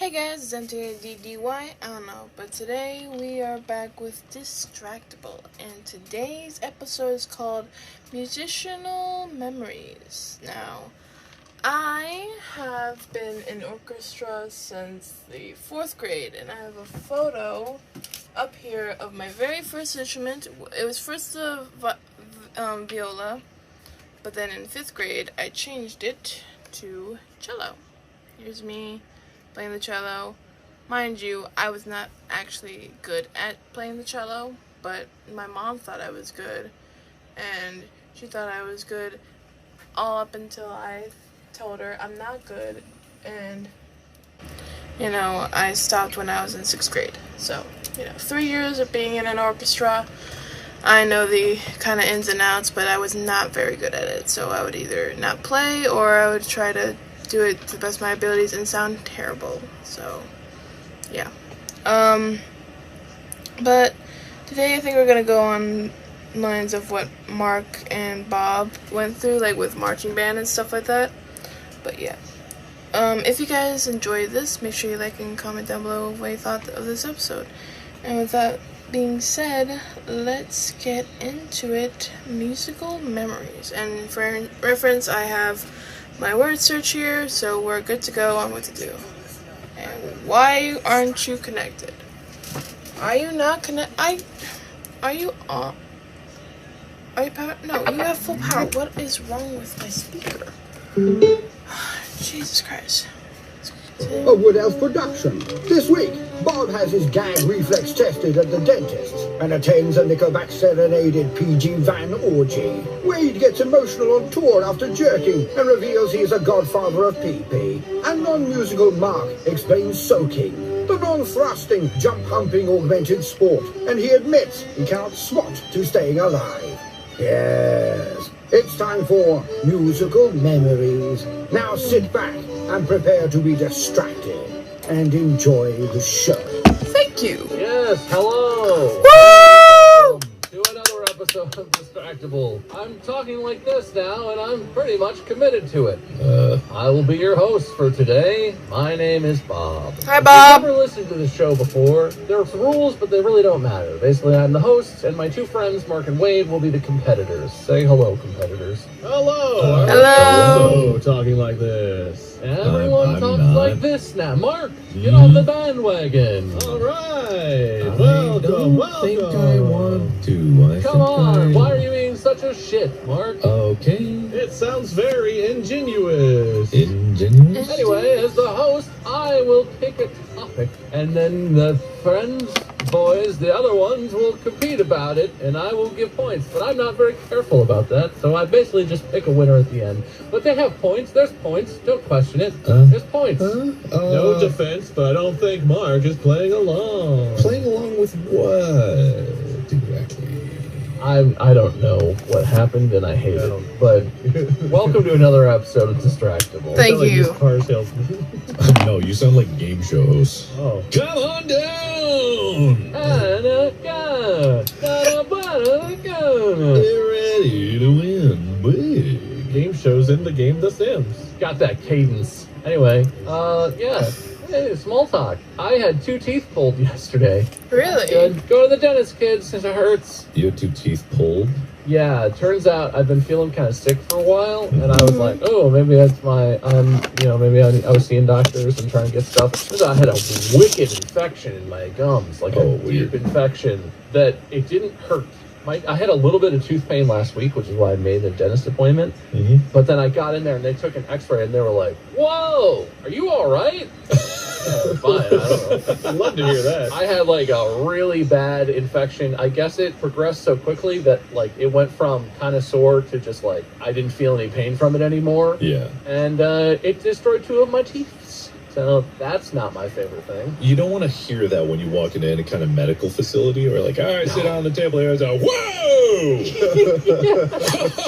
Hey guys, it's M.A.D.D.Y. I don't know, but today we are back with Distractible, and today's episode is called Musicianal Memories. Now, I have been in orchestra since the 4th grade, and I have a photo up here of my very first instrument. It was first the viola, but then in 5th grade I changed it to cello. Here's me playing the cello. Mind you, I was not actually good at playing the cello, but my mom thought I was good, and she thought I was good all up until I told her I'm not good, and I stopped when I was in 6th grade. So 3 years of being in an orchestra, I know the kind of ins and outs, but I was not very good at it, so I would either not play or I would try to do it to the best of my abilities and sound terrible. So yeah, but today I think we're gonna go on lines of what Mark and Bob went through, like with marching band and stuff like that. But yeah, if you guys enjoyed this, make sure you like and comment down below what you thought of this episode. And with that being said, let's get into it. Musical memories. And for reference, I have my word search here, so we're good to go on what to do. And why aren't you connected? Are you not connected? Are you on? Are you power? No, you have full power. What is wrong with my speaker? Jesus Christ. A Wood Elf production. This week, Bob has his gag reflex tested at the dentist and attends a Nickelback serenaded PG Van orgy. Wade gets emotional on tour after jerking and reveals he is a godfather of pee-pee. And non-musical Mark explains soaking, the non-thrusting, jump-humping augmented sport, and he admits he cannot swat to staying alive. Yes, it's time for Musical Memories. Now sit back and prepare to be distracted and enjoy the show. Thank you. Yes, hello. Woo! To another episode of Distractible. I'm talking like this now, and I'm pretty much committed to it. I will be your host for today. My name is Bob. Hi, Bob. If you've never listened to this show before, there are some rules, but they really don't matter. Basically, I'm the host, and my two friends, Mark and Wade, will be the competitors. Say hello, competitors. Hello! Hello! Talking like this. Everyone I'm talks not. like this now. Mark, get on the bandwagon. Alright! I Welcome, don't think I want to. Come on, why are you being such a shit, Mark? Okay. It sounds very ingenuous. Ingenuous? Anyway, as the host, I will pick a topic, and then the friends, boys, the other ones, will compete about it, and I will give points. But I'm not very careful about that, so I basically just pick a winner at the end. But they have points. There's points. Don't question it. There's points. No defense, but I don't think Mark is playing along. Playing along with what exactly? I don't know what happened, and I hate it. But welcome to another episode of Distractible. Thank Like you. this car salesman. No, you sound like game show hosts. Oh. Come on down! Get ready to win big. Game shows in the game The Sims. Got that cadence. Anyway, yeah. Hey, small talk. I had 2 teeth pulled yesterday. Really? Good. Go to the dentist, kids, since it hurts. You had 2 teeth pulled? Yeah, it turns out I've been feeling kind of sick for a while, and I was like, oh, maybe that's my, maybe I was seeing doctors and trying to get stuff. Turns out I had a wicked infection in my gums, like a deep infection that it didn't hurt. I had a little bit of tooth pain last week, which is why I made the dentist appointment. But then I got in there and they took an x-ray and they were like, whoa, are you all right? Yeah, fine, I don't know. I'd love to hear that. I had like a really bad infection. I guess it progressed so quickly that like it went from kind of sore to just like I didn't feel any pain from it anymore. Yeah. And it destroyed 2 of my teeth. So that's not my favorite thing. You don't want to hear that when you walk into any kind of medical facility or like, all right, sit down on the table here. It's like, whoa!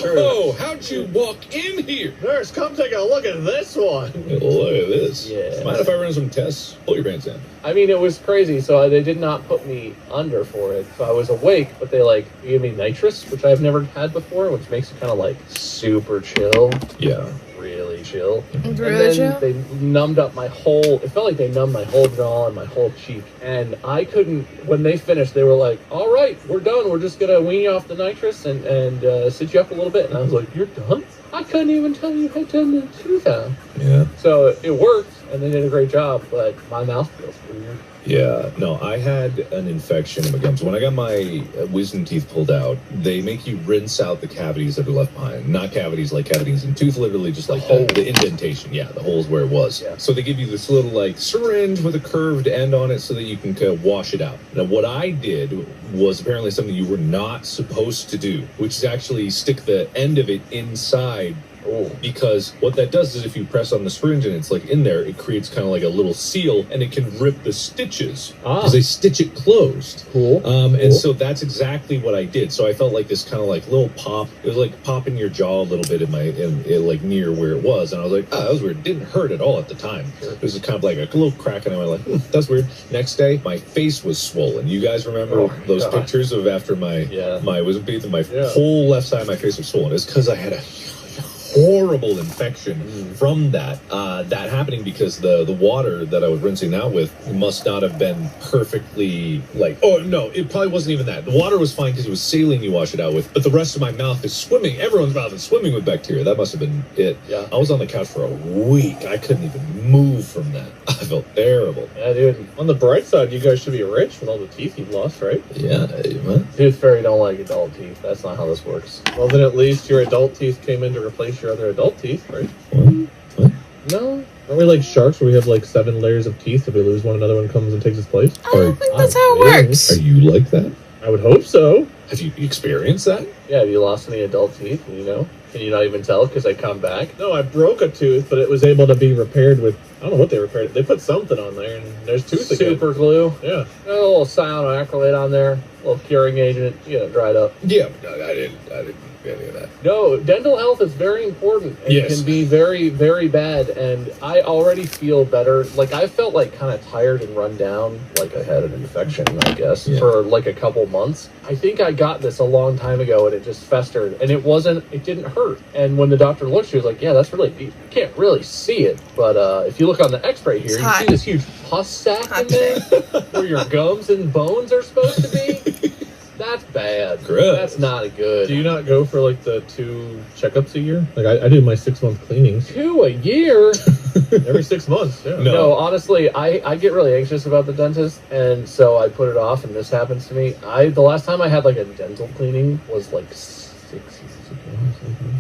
Oh, how'd you walk in here? Nurse, come take a look at this one. Look at this. Yeah. Mind if I run some tests? Pull your pants down. I mean, it was crazy. So they did not put me under for it. So I was awake, but they gave me nitrous, which I've never had before, which makes it kind of like super chill. Yeah. Really really chill. And Really then chill? they numbed up my whole, it felt like they numbed my whole jaw and my whole cheek. And I couldn't, when they finished, they were like, all right, we're done. We're just going to wean you off the nitrous and sit you up a little bit. And I was like, you're done? I couldn't even tell you had done the tooth out. Yeah. So it worked, and they did a great job, but my mouth feels weird. Yeah, no, I had an infection in my gums. When I got my wisdom teeth pulled out, they make you rinse out the cavities that are left behind. Not cavities like cavities in tooth, literally just like the indentation. Yeah, the hole's where it was. Yeah. So they give you this little like syringe with a curved end on it so that you can wash it out. Now, what I did was apparently something you were not supposed to do, which is actually stick the end of it inside. Oh. Because what that does is if you press on the syringe and it's like in there, it creates kind of like a little seal and it can rip the stitches because they stitch it closed. Cool. And so that's exactly what I did. So I felt like this kind of like little pop. It was like popping your jaw a little bit like near where it was. And I was like, oh, that was weird. It didn't hurt at all at the time. It was kind of like a little crack and I went like, that's weird. Next day, my face was swollen. You guys remember those pictures of after my wisdom teeth and my whole left side of my face was swollen? It's because I had a horrible infection from that happening because the water that I was rinsing out with must not have been perfectly like, oh no, it probably wasn't even that. The water was fine because it was saline you wash it out with, but the rest of my mouth is swimming. Everyone's mouth is swimming with bacteria. That must have been it. Yeah. I was on the couch for a week. I couldn't even move from that. I felt terrible. Yeah, dude. On the bright side, you guys should be rich with all the teeth you've lost, right? Yeah. What? Tooth Fairy don't like adult teeth. That's not how this works. Well, then at least your adult teeth came in to replace your other adult teeth, right? What? No. Aren't we like sharks where we have like 7 layers of teeth? If we lose one, another one comes and takes its place? I don't think that's how it works. Are you like that? I would hope so. Have you experienced that? Yeah, have you lost any adult teeth? You know? Can you not even tell because they come back? No, I broke a tooth, but it was able to be repaired with, I don't know what they repaired it. They put something on there and there's tooth again. Super glue. Yeah. A little cyanoacrylate on there, a little curing agent, you know, dried up. Yeah, no, I didn't get any of that. No, dental health is very important and can be very, very bad. And I already feel better. Like I felt like kind of tired and run down, like I had an infection, I guess, for like a couple months. I think I got this a long time ago and it just festered and it didn't hurt. And when the doctor looked, she was like, yeah, that's really deep. You can't really see it. But if you look on the x-ray here, you see this huge pus sac in there where your gums and bones are supposed to be. That's bad. Gross. That's not good. Do you not go for like the 2 checkups a year? Like I do my 6-month cleanings. 2 a year? Every 6 months, yeah. No, honestly, I get really anxious about the dentist, and so I put it off, and this happens to me. The last time I had like a dental cleaning was like 6 years ago.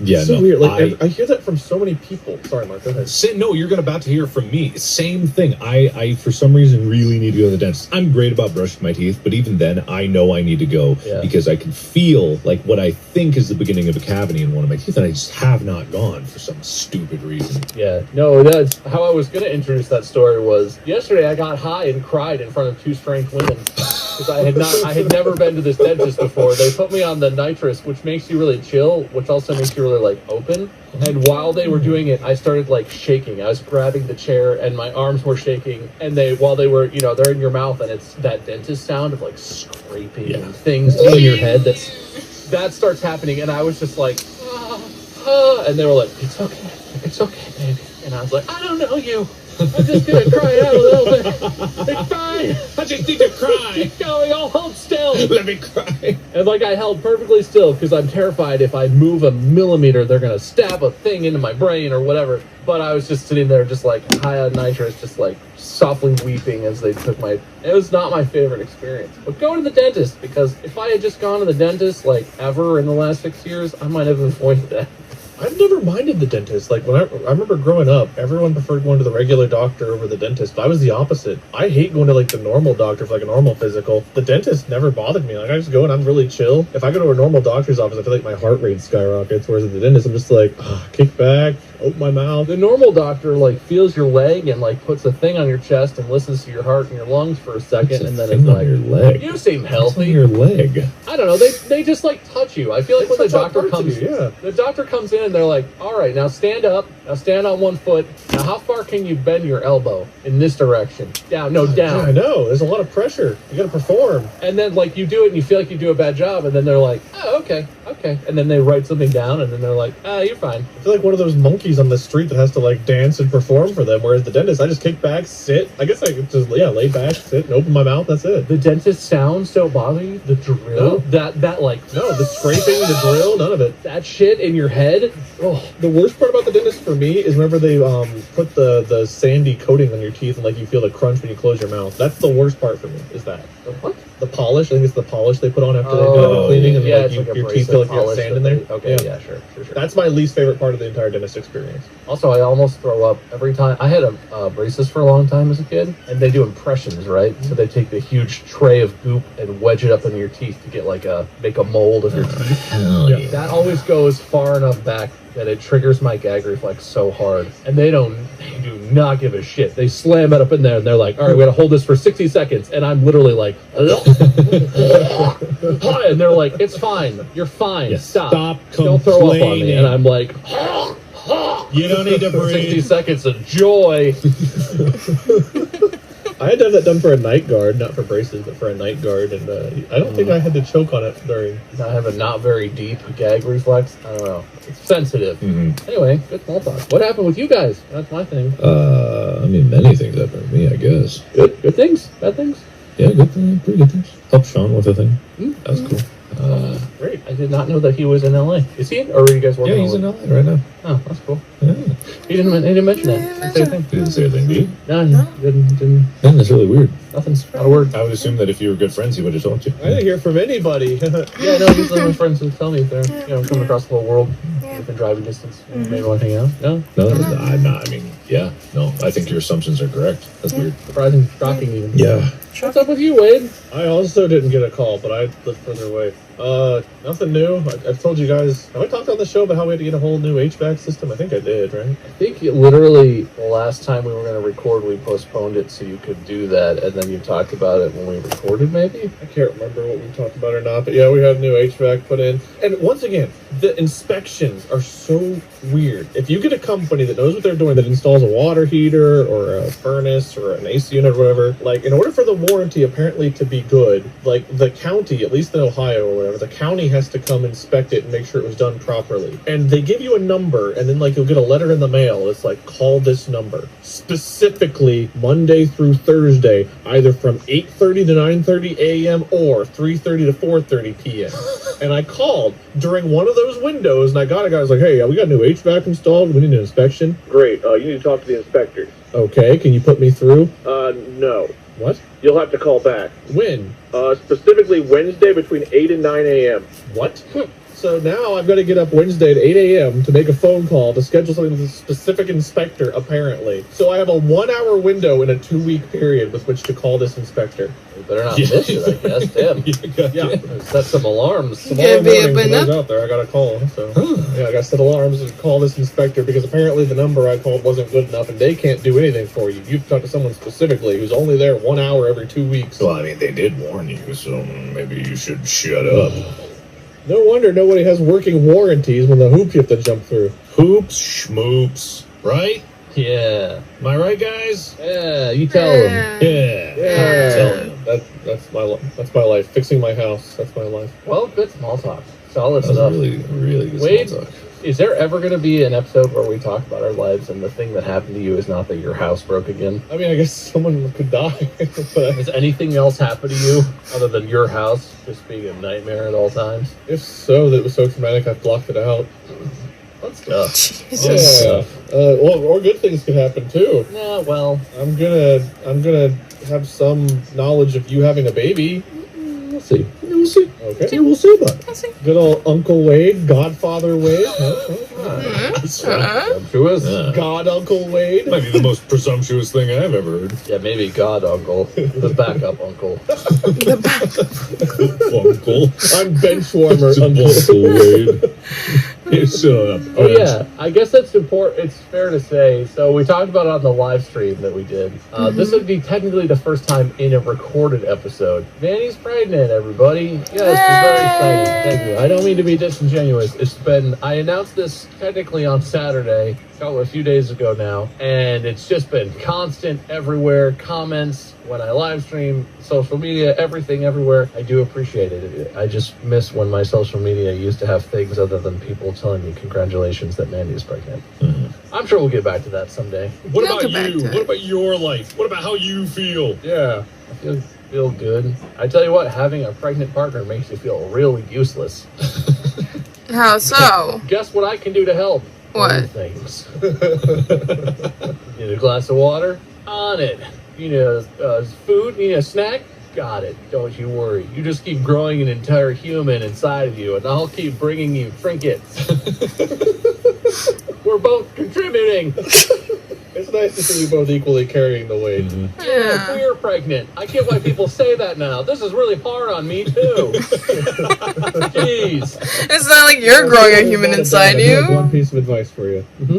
Yeah, it's so weird. Like I hear that from so many people. Sorry, Mark. Go ahead. No, you're about to hear from me. Same thing. I for some reason really need to go to the dentist. I'm great about brushing my teeth, but even then, I know I need to go because I can feel like what I think is the beginning of a cavity in one of my teeth, and I just have not gone for some stupid reason. Yeah, no, that's how I was going to introduce that story. Was yesterday I got high and cried in front of 2 strange women. Because I had never been to this dentist before. They put me on the nitrous, which makes you really chill, which also makes you really like open. And while they were doing it, I started like shaking. I was grabbing the chair and my arms were shaking. And while they were, they're in your mouth and it's that dentist sound of like scraping and things in your head. That starts happening. And I was just like, and they were like, it's okay, baby. And I was like, I don't know you. I'm just gonna cry out a little bit. It's fine. I just need to cry. Keep going. I'll hold still. Let me cry. And like I held perfectly still because I'm terrified if I move a millimeter, they're gonna stab a thing into my brain or whatever. But I was just sitting there, just like high on nitrous, just like softly weeping as they took my. It was not my favorite experience. But go to the dentist, because if I had just gone to the dentist like ever in the last 6 years, I might have avoided that. I've never minded the dentist. Like when I remember growing up, everyone preferred going to the regular doctor over the dentist. But I was the opposite. I hate going to like the normal doctor for like a normal physical. The dentist never bothered me. Like I just go and I'm really chill. If I go to a normal doctor's office, I feel like my heart rate skyrockets. Whereas at the dentist, I'm just like, kick back, open my mouth. The normal doctor like feels your leg and like puts a thing on your chest and listens to your heart and your lungs for a second, and then it's like, your leg. You seem healthy. Your leg. I don't know. They just like touch you. I feel like when the doctor comes, the doctor comes in and they're like, all right, now stand up. Now stand on one foot. Now how far can you bend your elbow in this direction? Down. No, down. Yeah, I know. There's a lot of pressure. You got to perform. And then like you do it and you feel like you do a bad job, and then they're like, oh, okay. And then they write something down and then they're like, you're fine. I feel like one of those monkeys monkeys on the street that has to like dance and perform for them. Whereas the dentist, I just kick back, sit. I guess I could just lay back, sit, and open my mouth. That's it. The dentist sounds don't bother you? The drill? That No, the scraping, the drill, none of it. that shit in your head? Oh, the worst part about the dentist for me is whenever they put the sandy coating on your teeth and like you feel the crunch when you close your mouth. That's the worst part for me. Is that What? the polish? I think it's the polish they put on after they do the cleaning and it's like like a your teeth feel like you have polish sand that in there. they- Okay, yeah, sure. That's my least favorite part of the entire dentist experience. Also, I almost throw up every time. I had a braces for a long time as a kid, and they do impressions, right? So they take the huge tray of goop and wedge it up into your teeth to get make a mold of your teeth. Hell yeah. That always goes far enough back that it triggers my gag reflex so hard. And they do not give a shit. They slam it up in there and they're like, all right, we gotta hold this for 60 seconds. And I'm literally like, and they're like, it's fine. You're fine. Yeah, Stop. stop Don't throw up on me. complaining. And I'm like, You don't need to 60 breathe. seconds of joy. I had to have that done for a night guard, not for braces, but for a night guard, and I don't think I had to choke on it during. I have a not very deep gag reflex. I don't know. It's sensitive. Mhm. Anyway, good small talk. What happened with you guys? That's my thing. I mean, many things happened to me, I guess. Good things? Bad things? Yeah, good thing, pretty good things. Helped Sean with a thing. That was cool. Great. I did not know that he was in LA. Is he? Or are you guys working? Yeah, he's in LA right now. Oh, that's cool. Yeah. He didn't mention that. Didn't say a thing. He didn't say a thing, did he? No, he didn't. Man, that's really weird. Nothing. Not a word. I would assume that if you were good friends, he would have told you. I didn't hear from anybody. Yeah, no, these are my friends who tell me if they're coming across the whole world within driving distance. Maybe want to hang out. No, No, I'm not. I mean, yeah. No, I think your assumptions are correct. That's weird. surprising, shocking even. Yeah. What's up with you, Wade? I also didn't get a call, but I lived further away. Nothing new. I've told you guys. Have I talked on the show about how we had to get a whole new HVAC system? I think I did, right? I think literally the last time we were going to record, we postponed it so you could do that, and then you talked about it when we recorded, maybe? I can't remember what we talked about or not, but yeah, we had new HVAC put in. And once again, the inspections are so weird. If you get a company that knows what they're doing, that installs a water heater or a furnace or an AC unit or whatever, like in order for the warranty apparently to be good, like the county, at least in Ohio or whatever, the county has to come inspect it and make sure it was done properly. And they give you a number, and then like you'll get a letter in the mail. It's like, call this number. Specifically Monday through Thursday, either from 8:30 to 9:30 a.m. or 3:30 to 4:30 p.m. And I called during one of those windows, and I got a guy who was like, hey, we got new HVAC installed. We need an inspection. Great. You need to talk to the inspectors. Okay. Can you put me through? No. What? You'll have to call back. When? Specifically Wednesday between 8 and 9 a.m. What? So now I've got to get up Wednesday at 8 a.m. to make a phone call to schedule something with a specific inspector, apparently. So I have a 1 hour window in a 2-week period with which to call this inspector. You better not miss it, I guess. Damn. Yeah. Set some alarms. Yeah, be up for and those up. out there, I got a call. So yeah, I got to set alarms and call this inspector because apparently the number I called wasn't good enough and they can't do anything for you. You've talked to someone specifically who's only there 1 hour every 2 weeks. Well, I mean, they did warn you, so maybe you should shut up. No wonder nobody has working warranties when the hoop you have to jump through. Hoops, schmoops, right? Yeah. Am I right, guys? Yeah, you tell them. Yeah. Tell him. That's my life. Fixing my house. That's my life. Well, good small talk. Solid That was stuff. really, really good Wade, small talk. is there ever going to be an episode where we talk about our lives and the thing that happened to you is not that your house broke again? I mean, I guess someone could die. But Has anything else happened to you other than your house just being a nightmare at all times? if so, that was so traumatic, I blocked it out. Let's go. Jesus. Yeah. Or good things could happen too. Yeah, well, I'm gonna have some knowledge of you having a baby. we'll see. We'll see. Okay. Yeah, we'll see about it. Good old Uncle Wade, Godfather Wade. Presumptuous. Yeah. God Uncle Wade. Might be the most presumptuous thing I've ever heard. Yeah, maybe God Uncle. The backup uncle. Uncle. I'm bench warmer Uncle. Uncle Wade. You shut up. Oh yeah, I guess that's important. It's fair to say. So we talked about it on the live stream that we did. This would be technically the first time in a recorded episode. Manny's pregnant, everybody. Yes, it's very exciting. Thank you. I don't mean to be disingenuous. I announced this technically on Saturday, a few days ago now, and it's just been constant everywhere, comments, when I live stream, social media, everything everywhere. I do appreciate it. I just miss when my social media used to have things other than people telling me congratulations that Mandy is pregnant. Mm-hmm. I'm sure we'll get back to that someday. What about you? What about your life? What about how you feel? Yeah, I feel good. I tell you what, having a pregnant partner makes you feel really useless. How so? Guess what I can do to help? What? Things. Need a glass of water? On it. You need food? You need a snack? Got it. Don't you worry. You just keep growing an entire human inside of you, and I'll keep bringing you trinkets. We're both contributing. It's nice to see you both equally carrying the weight. Mm-hmm. Yeah, we're pregnant. I get why people say that now. This is really hard on me, too. Jeez. It's not like you're growing a human inside I have you. one piece of advice for you. Mm-hmm.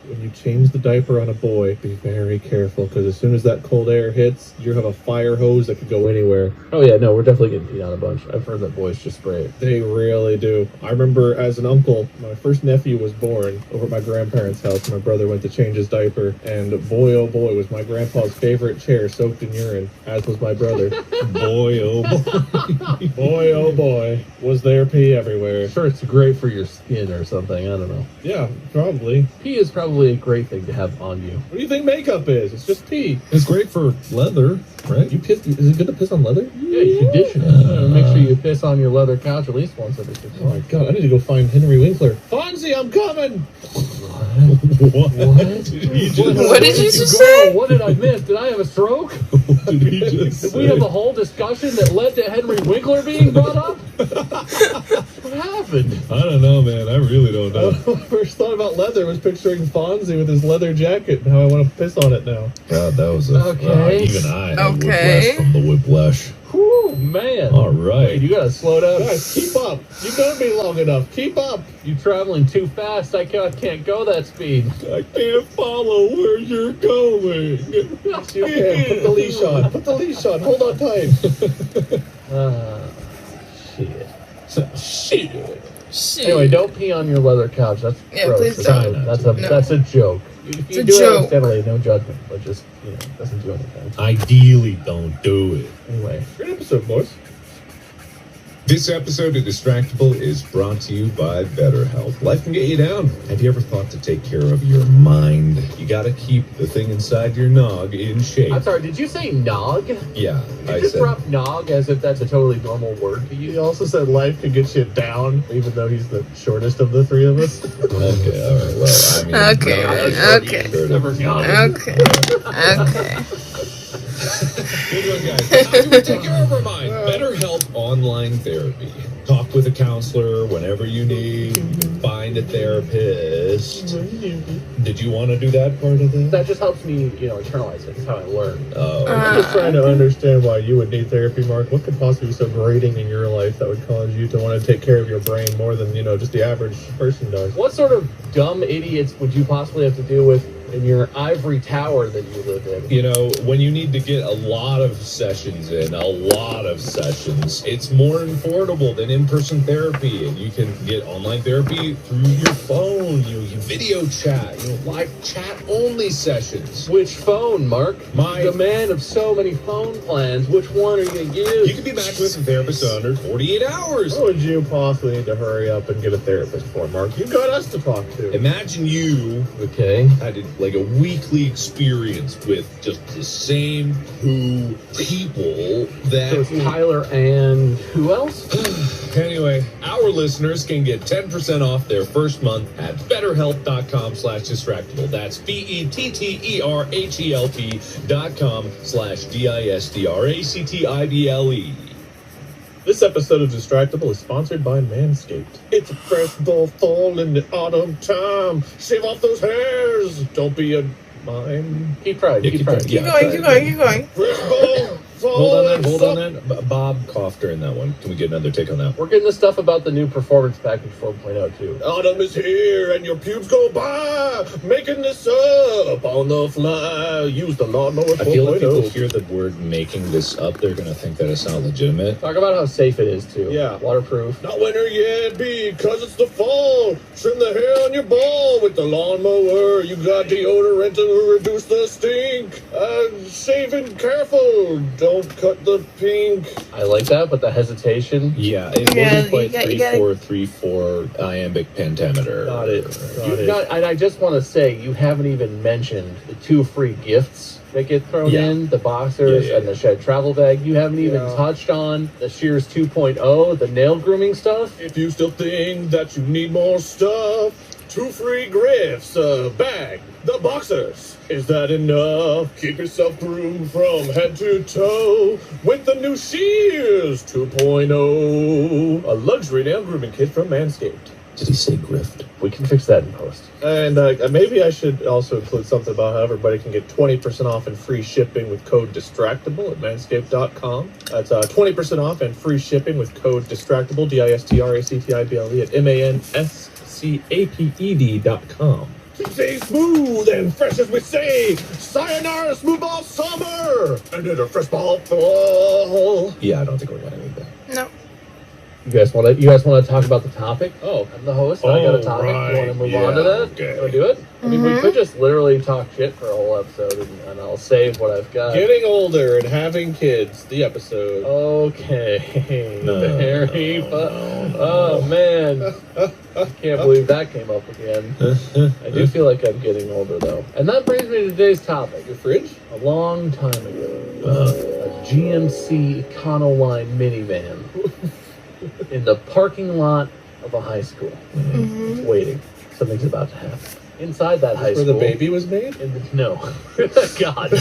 When you change the diaper on a boy, be very careful, because as soon as that cold air hits, you have a fire hose that could go anywhere. Oh yeah, no, we're definitely getting peed on a bunch. I've heard that boys just spray it. They really do. I remember as an uncle, my first nephew was born over at my grandparents' house. My brother went to change his diaper, and boy, oh boy, was my grandpa's favorite chair soaked in urine, as was my brother. Boy, oh boy. Boy, oh boy, was there pee everywhere. Sure, it's great for your skin or something, I don't know. Yeah, probably. Pee is probably a great thing to have on you. What do you think makeup is? It's just pee. It's great for leather, right? You piss? Is it good to piss on leather? Yeah, you condition it. Make sure you piss on your leather couch at least once every 6 Oh my months. god, I need to go find Henry Winkler. Fonzie, I'm coming! What? What did you just say? What did I miss? Did I have a stroke? Did he just Did we have a whole discussion that led to Henry Winkler being brought up? What happened? I don't know, man. I really don't know. When I first thought about leather was picturing Fonzie with his leather jacket and how I want to piss on it now. God, that was Okay. even I had Okay. whiplash from the whiplash. Whew, man. All right. You gotta slow down. Guys, keep up. You've known me long enough. Keep up. You traveling too fast. I can't go that speed. I can't follow where you're going. Yes, you can. Put the leash on. Put the leash on. Hold on tight. Shit. Shit. Shit. Anyway, don't pee on your leather couch. That's Yeah, gross. please That's- don't. That's No. that's a joke. If It's you a do it joke. accidentally, no judgment. But just, it doesn't do anything. Ideally, don't do it. Anyway. Great episode, boys. This episode of Distractible is brought to you by BetterHelp. Life can get you down. Have you ever thought to take care of your mind? You gotta keep the thing inside your nog in shape. I'm sorry, did you say nog? Yeah, You I just said. dropped nog as if that's a totally normal word to you. He also said life could get you down, even though he's the shortest of the three of us. Okay, all right. Well, I mean, Okay, okay. Never got it. Okay. Okay. Good one, guys. How do we take care of our mind? BetterHelp Online Therapy. Talk with a counselor whenever you need. Find a therapist. Did you want to do that part of that? That just helps me, internalize it. It's how I learn. Oh, I'm just trying to understand why you would need therapy, Mark. What could possibly be so grating in your life that would cause you to want to take care of your brain more than, just the average person does? What sort of dumb idiots would you possibly have to deal with in your ivory tower that you live in? when you need to get a lot of sessions in, it's more affordable than in-person therapy, and you can get online therapy through your phone. You can video chat, live chat-only sessions. Which phone, Mark? The man of so many phone plans. Which one are you going to use? You can be matched with a therapist in under 48 hours. What would you possibly need to hurry up and get a therapist for, Mark? You've got us to talk to. Imagine you Okay. had like a weekly experience with just the same two people that... So it's Tyler and who else? Anyway, our listeners can get 10% off their first month at betterhelp.com/distractible. That's BETTERHELP.com/DISTRACTIBLE. This episode of Distractible is sponsored by Manscaped. It's a fresh fall in the autumn time. Shave off those hairs. Don't be a mime. Keep trying. Yeah, Keep trying. Keep going, keep going, keep going. Fresh fall Hold on that. Bob coughed during that one. Can we get another take on that? We're getting the stuff about the new performance package 4.0 too. Autumn is here and your pubes go by. Making this up on the fly. Use the lawnmower 4.0. I feel like people hear the word making this up, they're going to think that it's not legitimate. Talk about how safe it is too. Yeah. Waterproof. Not winter yet because it's the fall. Trim the hair on your ball with the lawnmower. You got deodorant to reduce the stink. Shaving careful. Don't cut the pink. I like that, but the hesitation. Yeah, it wasn't quite 3-4-3-4 iambic pentameter. Got it. And I just want to say, you haven't even mentioned the 2 free gifts that get thrown in, the boxers and the shed travel bag. You haven't even touched on the Shears 2.0, the nail grooming stuff. If you still think that you need more stuff, 2 free gifts, a bag, the boxers. Is that enough? Keep yourself groomed from head to toe with the new Shears 2.0, a luxury nail grooming kit from Manscaped. Did he say grift? We can fix that in post. And maybe I should also include something about how everybody can get 20% off and free shipping with code Distractible at manscaped.com. That's 20% off and free shipping with code Distractible, Distractible at manscaped.com. Stay smooth and fresh as we say. Sayonara, smooth ball summer, and then a fresh ball fall. Yeah, I don't think we're going to need that. No. You guys want to talk about the topic? Oh, I'm the host. I got a topic. Right. You want to move on to that? Okay. You want to do it? I mean, we could just literally talk shit for a whole episode, and I'll save what I've got. Getting older and having kids, the episode. Okay. Very fun. Oh, man. I can't believe that came up again. I do feel like I'm getting older, though. And that brings me to today's topic. Your fridge? A long time ago, a GMC Econoline minivan in the parking lot of a high school. It's waiting. Something's about to happen. Inside that high school. Where the baby was made? No. God.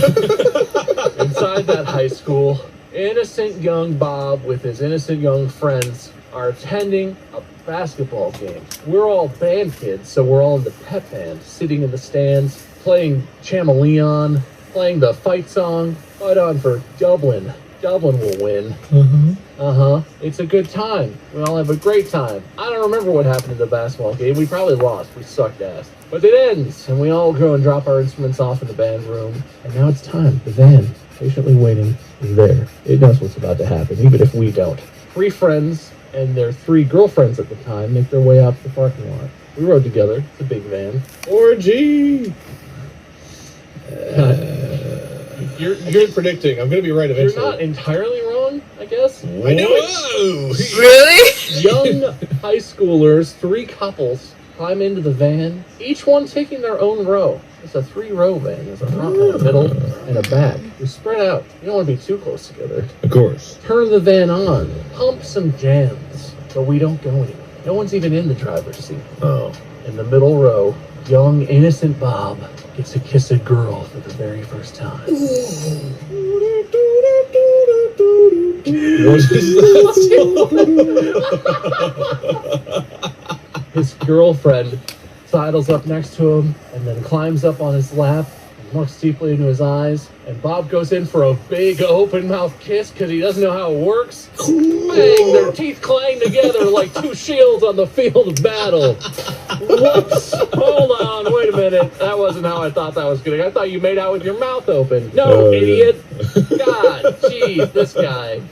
Inside that high school, innocent young Bob with his innocent young friends are attending a basketball game. We're all band kids, so we're all in the pep band, sitting in the stands, playing Chameleon, playing the fight song, Fight On for Dublin. Dublin will win. It's a good time. We all have a great time. I don't remember what happened in the basketball game. We probably lost. We sucked ass. But it ends, and we all go and drop our instruments off in the band room. And now it's time. The van, patiently waiting, is there. It knows what's about to happen, even if we don't. 3 friends and their 3 girlfriends at the time make their way out to the parking lot. We rode together. It's a big van. Orgy! You're predicting. I'm going to be right eventually. You're not entirely wrong, I guess. I knew it! Really? Young high schoolers, 3 couples, climb into the van, each one taking their own row. It's a 3-row van. There's a front and a middle and a back. You're spread out. You don't want to be too close together. Of course. Turn the van on. Pump some jams. But we don't go anywhere. No one's even in the driver's seat. Oh. In the middle row, young, innocent Bob gets to kiss a girl for the very first time. His girlfriend sidles up next to him and then climbs up on his lap and looks deeply into his eyes. And Bob goes in for a big open mouth kiss because he doesn't know how it works. Bang! Their teeth clang together like 2 shields on the field of battle. Whoops! Hold on, wait a minute. That wasn't how I thought that was going to go. I thought you made out with your mouth open. No, idiot! God, jeez, this guy.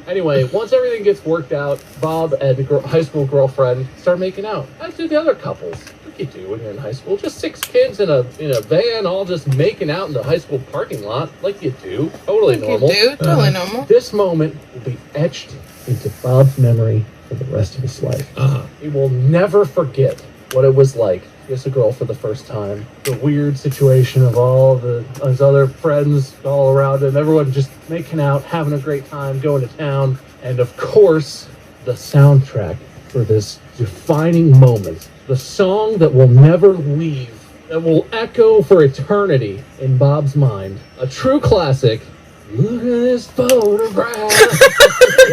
Anyway, once everything gets worked out, Bob and the high school girlfriend start making out. As do the other couples. What you do when you're in high school? Just 6 kids in a van, all just making out in the high school parking lot, like you do. Totally normal. You do, totally normal. This moment will be etched into Bob's memory for the rest of his life. He will never forget what it was like to kiss a girl for the first time. The weird situation of all his other friends all around him, everyone just making out, having a great time, going to town. And of course, the soundtrack for this defining moment, the song that will never leave, that will echo for eternity in Bob's mind. A true classic. Look at this photograph.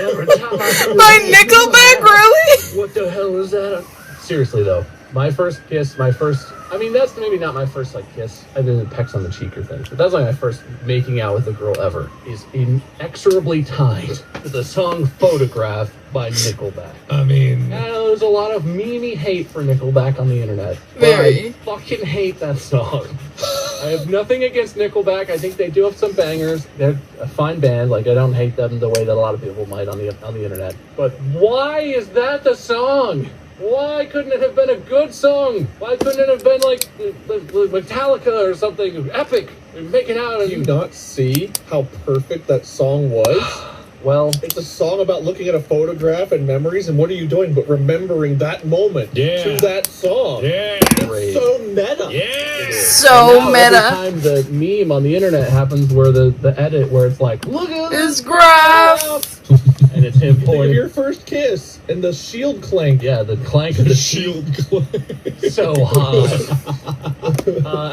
Every time I By Nickelback, really? What the hell is that? Seriously though, My first kiss, I mean, that's maybe not my first, like, kiss. I did pecks on the cheek or things, but that's like my first making out with a girl ever. Is inexorably tied to the song Photograph by Nickelback. I mean, There's a lot of memey hate for Nickelback on the internet. Very. I fucking hate that song. I have nothing against Nickelback. I think they do have some bangers. They're a fine band. Like, I don't hate them the way that a lot of people might on the internet. But why is that the song? Why couldn't it have been a good song? Why couldn't it have been like Metallica or something epic? Making out and Do you not see how perfect that song was? Well, It's a song about looking at a photograph and memories, and what are you doing but remembering that moment to that song? yeah. great. So meta. Yeah. So And now meta. every time the meme on the internet happens where the edit where it's like, look at This graph. and it's him Think of pulling. your first kiss and the shield clank. Yeah, the clank of the Shield so high.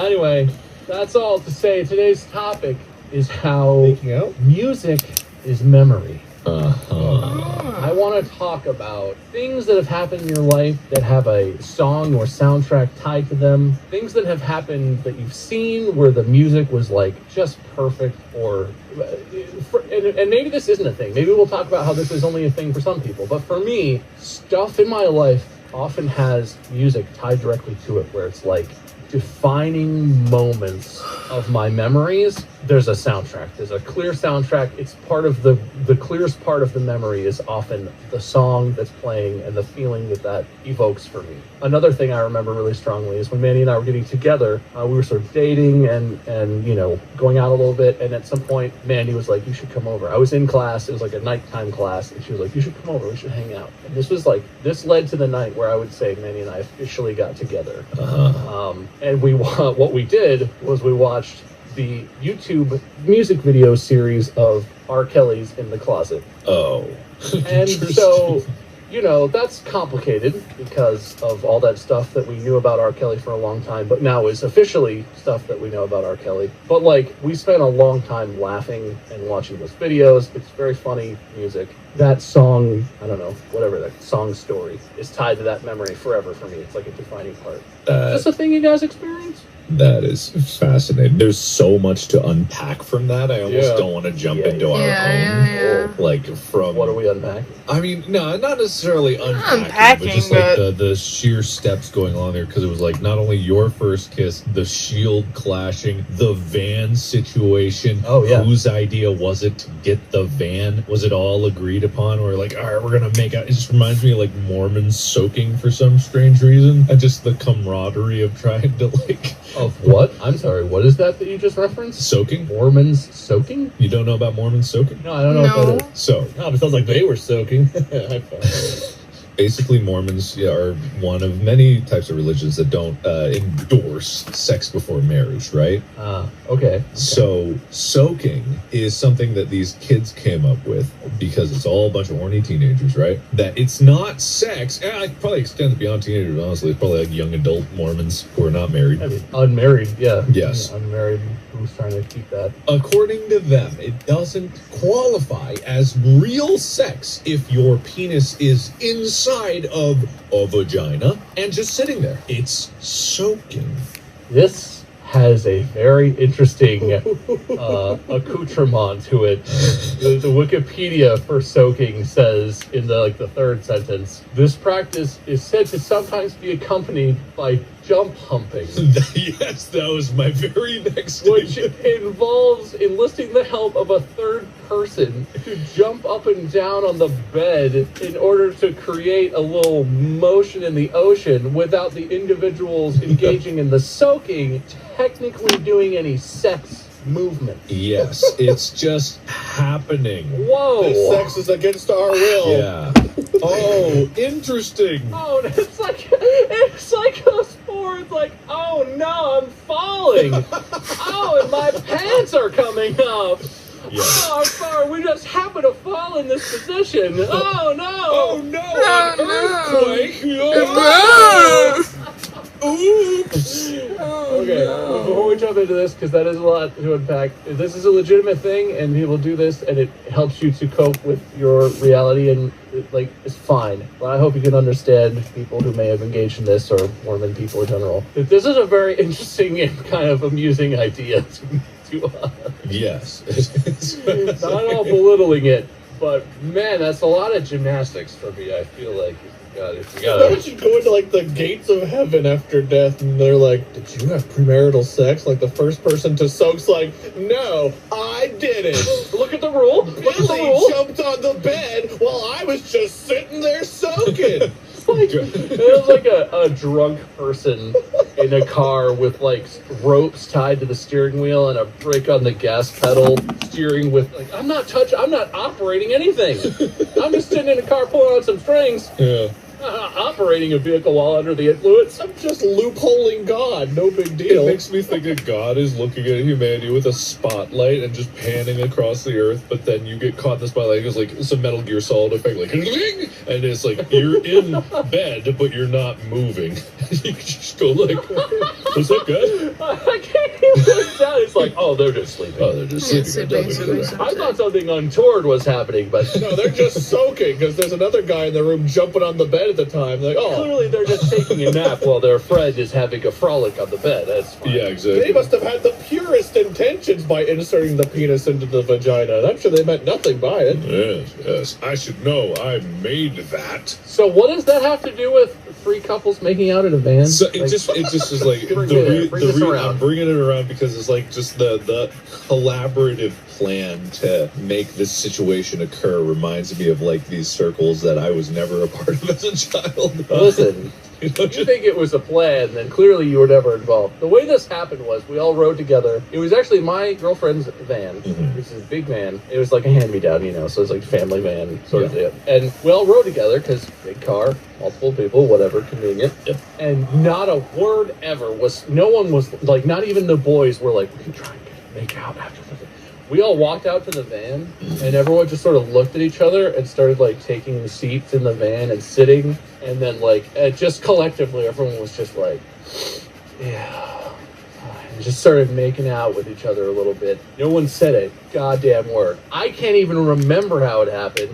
Anyway, that's all to say. Today's topic is how Making out. music is memory. Uh-huh. I want to talk about things that have happened in your life that have a song or soundtrack tied to them. Things that have happened that you've seen where the music was like just perfect, or and maybe this isn't a thing. Maybe we'll talk about how this is only a thing for some people. But for me, stuff in my life often has music tied directly to it, where it's like defining moments of my memories. There's a soundtrack. There's a clear soundtrack. It's part of the clearest part of the memory is often the song that's playing and the feeling that evokes for me. Another thing I remember really strongly is when Mandy and I were getting together, we were sort of dating and you know, going out a little bit, and at some point Mandy was like, you should come over. I was in class, it was like a nighttime class, and she was like, you should come over, we should hang out. And this led to the night where I would say Mandy and I officially got together. And what we did was we watched the YouTube music video series of R. Kelly's In the Closet. Oh. And so, you know, that's complicated because of all that stuff that we knew about R. Kelly for a long time, but now is officially stuff that we know about R. Kelly. But like, we spent a long time laughing and watching those videos. It's very funny music. That song, I don't know, whatever that song story is tied to that memory forever for me. It's like a defining part. Is this a thing you guys experience? That is fascinating. There's so much to unpack from that. I almost don't want to jump into our own. Yeah. Like, from What are we unpacking? I mean, no, not necessarily unpacking, Unpacking, but just like but- the sheer steps going on there, because it was like not only your first kiss, the shield clashing, the van situation. Oh, yeah. Whose idea was it to get the van? Was it all agreed upon? Or like, all right, we're gonna make out. It just reminds me of like Mormons soaking for some strange reason, and just the camaraderie of trying to like Of what? I'm sorry, what is that you just referenced? soaking. Mormons soaking? You don't know about Mormons soaking? No, I don't know No. what that is. So Oh, it sounds like they were soaking. High five. basically, Mormons are one of many types of religions that don't endorse sex before marriage, right? Okay. So soaking is something that these kids came up with because it's all a bunch of horny teenagers, right? That it's not sex. I probably extend it beyond teenagers, honestly. It's probably like young adult Mormons who are not married. I mean, unmarried, yeah. Yes. Yeah, unmarried, who's trying to keep that. According to them, it doesn't qualify as real sex if your penis is inside of a vagina and just sitting there. It's soaking. This has a very interesting accoutrement to it. The Wikipedia for soaking says in the third sentence, this practice is said to sometimes be accompanied by jump humping, Yes, that was my very next which statement. involves enlisting the help of a third person to jump up and down on the bed in order to create a little motion in the ocean without the individuals engaging in the soaking technically doing any sex movement. Yes, it's just happening. Whoa! This sex is against our will. Yeah. Oh, interesting. Oh, it's like a sport. It's like, oh no, I'm falling. Oh, and my pants are coming up. Yeah. Oh, I'm sorry. We just happen to fall in this position. Oh no! Oh no! Oh, An no. earthquake! Oh, Oops. Okay, before we jump into this, because that is a lot to unpack, this is a legitimate thing, and people do this, and it helps you to cope with your reality, and it's fine. But I hope you can understand people who may have engaged in this, or Mormon people in general. This is a very interesting and kind of amusing idea to Yes. not all belittling it, but man, that's a lot of gymnastics for me. I feel like if you Why gotta. don't you go into like the gates of heaven after death and they're like, did you have premarital sex? Like the first person to soak's like, no, I didn't. Look at the rule. Look at the Billy rule. jumped on the bed while I was just sitting there soaking. It was like a drunk person in a car with like ropes tied to the steering wheel and a brake on the gas pedal, steering with like, I'm not operating anything. I'm just sitting in a car pulling on some strings. Yeah. Operating a vehicle while under the influence. I'm just loopholing God. No big It deal. makes me think that God is looking at humanity with a spotlight and just panning across the earth, but then you get caught in the spotlight. It's like some Metal Gear Solid effect, like, and it's like you're in bed, but you're not moving. You just go like, was that good? I can't even sound. It's like, oh, they're just sleeping. Oh, they're just sleeping. I thought something untoward was happening, but No, they're just soaking because there's another guy in the room jumping on the bed at the time. Like, oh, clearly they're just taking a nap while their friend is having a frolic on the bed. That's fine. Yeah, exactly. they must have had the purest intentions by inserting the penis into the vagina. I'm sure they meant nothing by it. Yes. I should know. I made that. So what does that have to do with three couples making out in a van? So it just is like I'm bringing it around because it's like just the collaborative plan to make this situation occur reminds me of like these circles that I was never a part of as a child. Listen, you think it was a plan, then clearly you were never involved. The way this happened was we all rode together. It was actually my girlfriend's van, which is a big van. It was like a hand-me-down, so it's like a family van sort of deal. And we all rode together because big car, multiple people, whatever, convenient. Yep. And not a word ever was, no one was, like, not even the boys were like, we can try and make out after the van. We all walked out to the van, and everyone just sort of looked at each other and started, like, taking seats in the van and sitting. And then, like, just collectively, everyone was just like, yeah. And just started making out with each other a little bit. No one said a goddamn word. I can't even remember how it happened.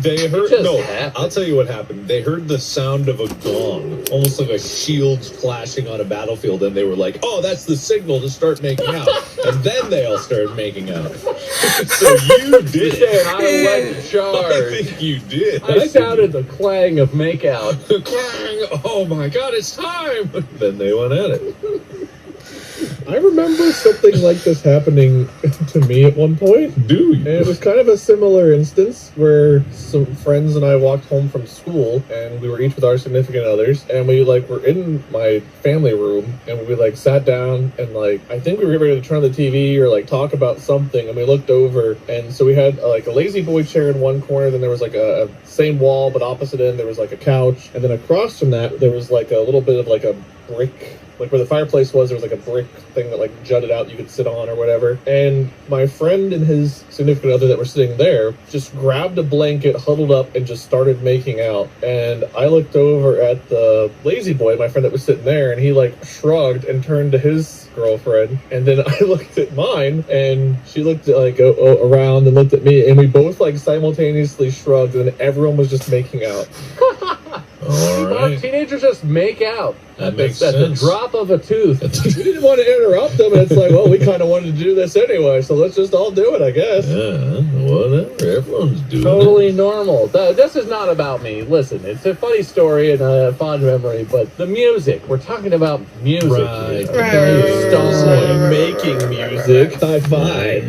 They heard happened. I'll tell you what happened. They heard the sound of a gong, almost like a shields clashing on a battlefield, and they were like, "Oh, that's the signal to start making out." And then they all started making out. So you did it. I led the charge. I think you did. I sounded the clang of makeout. Clang! Oh my God, it's time! Then they went at it. I remember something like this happening to me at one point. Do you? And it was kind of a similar instance where some friends and I walked home from school and we were each with our significant others and we were in my family room and we sat down and I think we were ready to turn on the TV or talk about something and we looked over and so we had a lazy boy chair in one corner, then there was a same wall but opposite end there was a couch, and then across from that there was a little bit of a brick, where the fireplace was, there was a brick thing that jutted out you could sit on or whatever. And my friend and his significant other that were sitting there just grabbed a blanket, huddled up, and just started making out. And I looked over at the lazy boy, my friend that was sitting there, and he shrugged and turned to his girlfriend. And then I looked at mine, and she looked around and looked at me, and we both simultaneously shrugged, and everyone was just making out. All right. Teenagers just make out. That makes At the sense. drop of a tooth. We didn't want to interrupt them, and it's well, we kind of wanted to do this anyway, so let's just all do it, I guess. Yeah, whatever. Everyone's doing Totally it. normal. This is not about me. Listen, it's a funny story and a fond memory, but the music. We're talking about music. Right. Here. Stone. Making music. High five.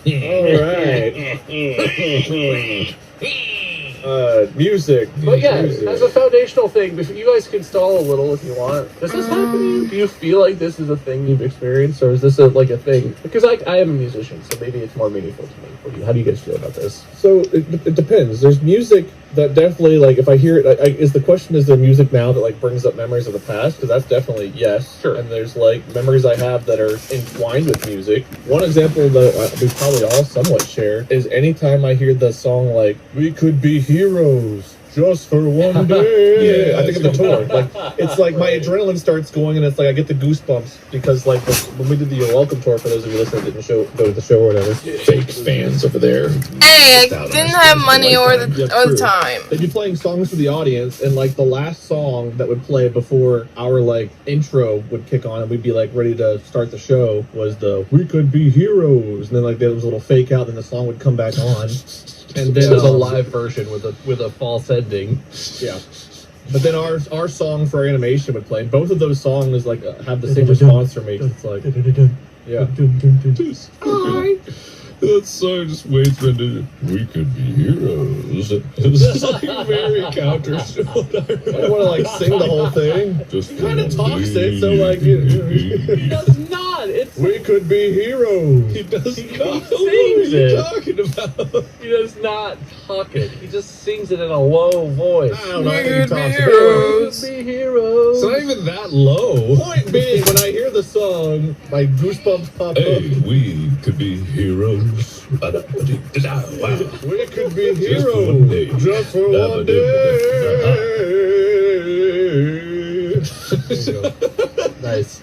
All right. Music. But yeah, Music. as a foundational thing, you guys can stall a little if you want. Does this happen to you? Do you feel like this is a thing you've experienced, or is this a thing? Because I am a musician, so maybe it's more meaningful to me. How do you guys feel about this? So it depends. There's music that definitely, if I hear it, is the question, is there music now that brings up memories of the past? Because that's definitely yes. Sure. And there's memories I have that are entwined with music. One example that we probably all somewhat share is anytime I hear the song "We Could Be Heroes," just for one day. Yeah, I think of the tour. Like, it's like my adrenaline starts going, and it's like I get the goosebumps because, like, when we did the You're Welcome tour, for those of you listening that didn't go to the show or whatever. Fake fans over there. Hey, I didn't have money or the time. They'd be playing songs for the audience, and like the last song that would play before our like intro would kick on, and we'd be like ready to start the show was the "We Could Be Heroes," and then like there was a little fake out, then the song would come back on, and then There's a live version with a false ending. yeah. But then our song for animation would play. Both of those songs like have the same response from me. It's like, yeah. That song just waits for the "We Could Be Heroes." It's like very counter. I don't want to like sing the whole thing. Just Kind of talks it, so like He does not. It's we could be heroes. He does He not. sings What are you it. talking about? he does not talk it. He just sings it in a low voice. I don't know. I think he We'd be talks heroes. Be heroes. It's not even that low. Point being, when I hear the song, my goosebumps pop Hey, up. we could be heroes. Wow. We could be Just for one day. heroes just for one day. There you go. Nice.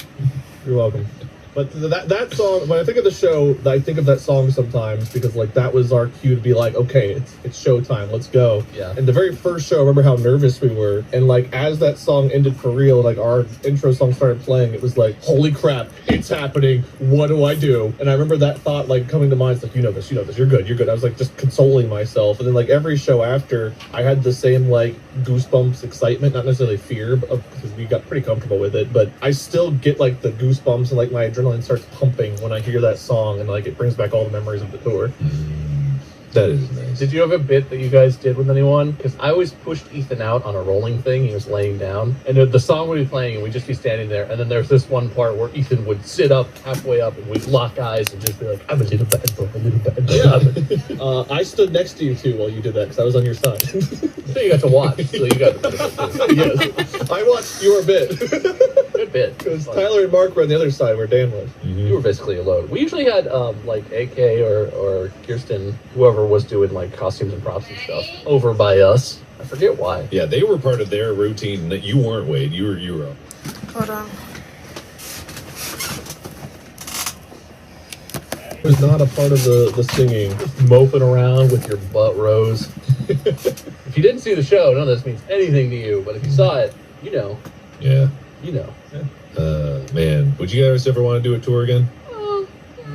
You're welcome. But that song, when I think of the show, I think of that song sometimes because like that was our cue to be like, okay, it's showtime, let's go. Yeah. And the very first show, I remember how nervous we were, and like as that song ended for real, like our intro song started playing, it was like, holy crap, it's happening. What do I do? And I remember that thought like coming to mind. It's like, you know this, you're good. I was like just consoling myself, and then like every show after, I had the same like goosebumps excitement, not necessarily fear, because we got pretty comfortable with it, but I still get like the goosebumps and like my adrenaline starts pumping when I hear that song, and like it brings back all the memories of the tour. That is nice. Did you have a bit that you guys did with anyone? Because I always pushed Ethan out on a rolling thing. He was laying down, and the song would be playing, and we'd just be standing there. And then there's this one part where Ethan would sit up halfway up, and we'd lock eyes and just be like, "I'm a little bad boy, a little bad boy." Yeah. I stood next to you too while you did that because I was on your side. So you got to watch. So you got the benefit too. Yes, I watched your bit Good bit. because Tyler and Mark were on the other side where Dan was. You were basically alone. We usually had like AK or Kirsten, whoever was doing like costumes and props and stuff, over by us. I forget why. Yeah, they were part of their routine. That you weren't, Wade. You were up. Hold on. It was not a part of the singing. Moping around with your butt rose. If you didn't see the show, none of this means anything to you. But if you saw it, you know. Yeah. You know. Man, would you guys ever want to do a tour again?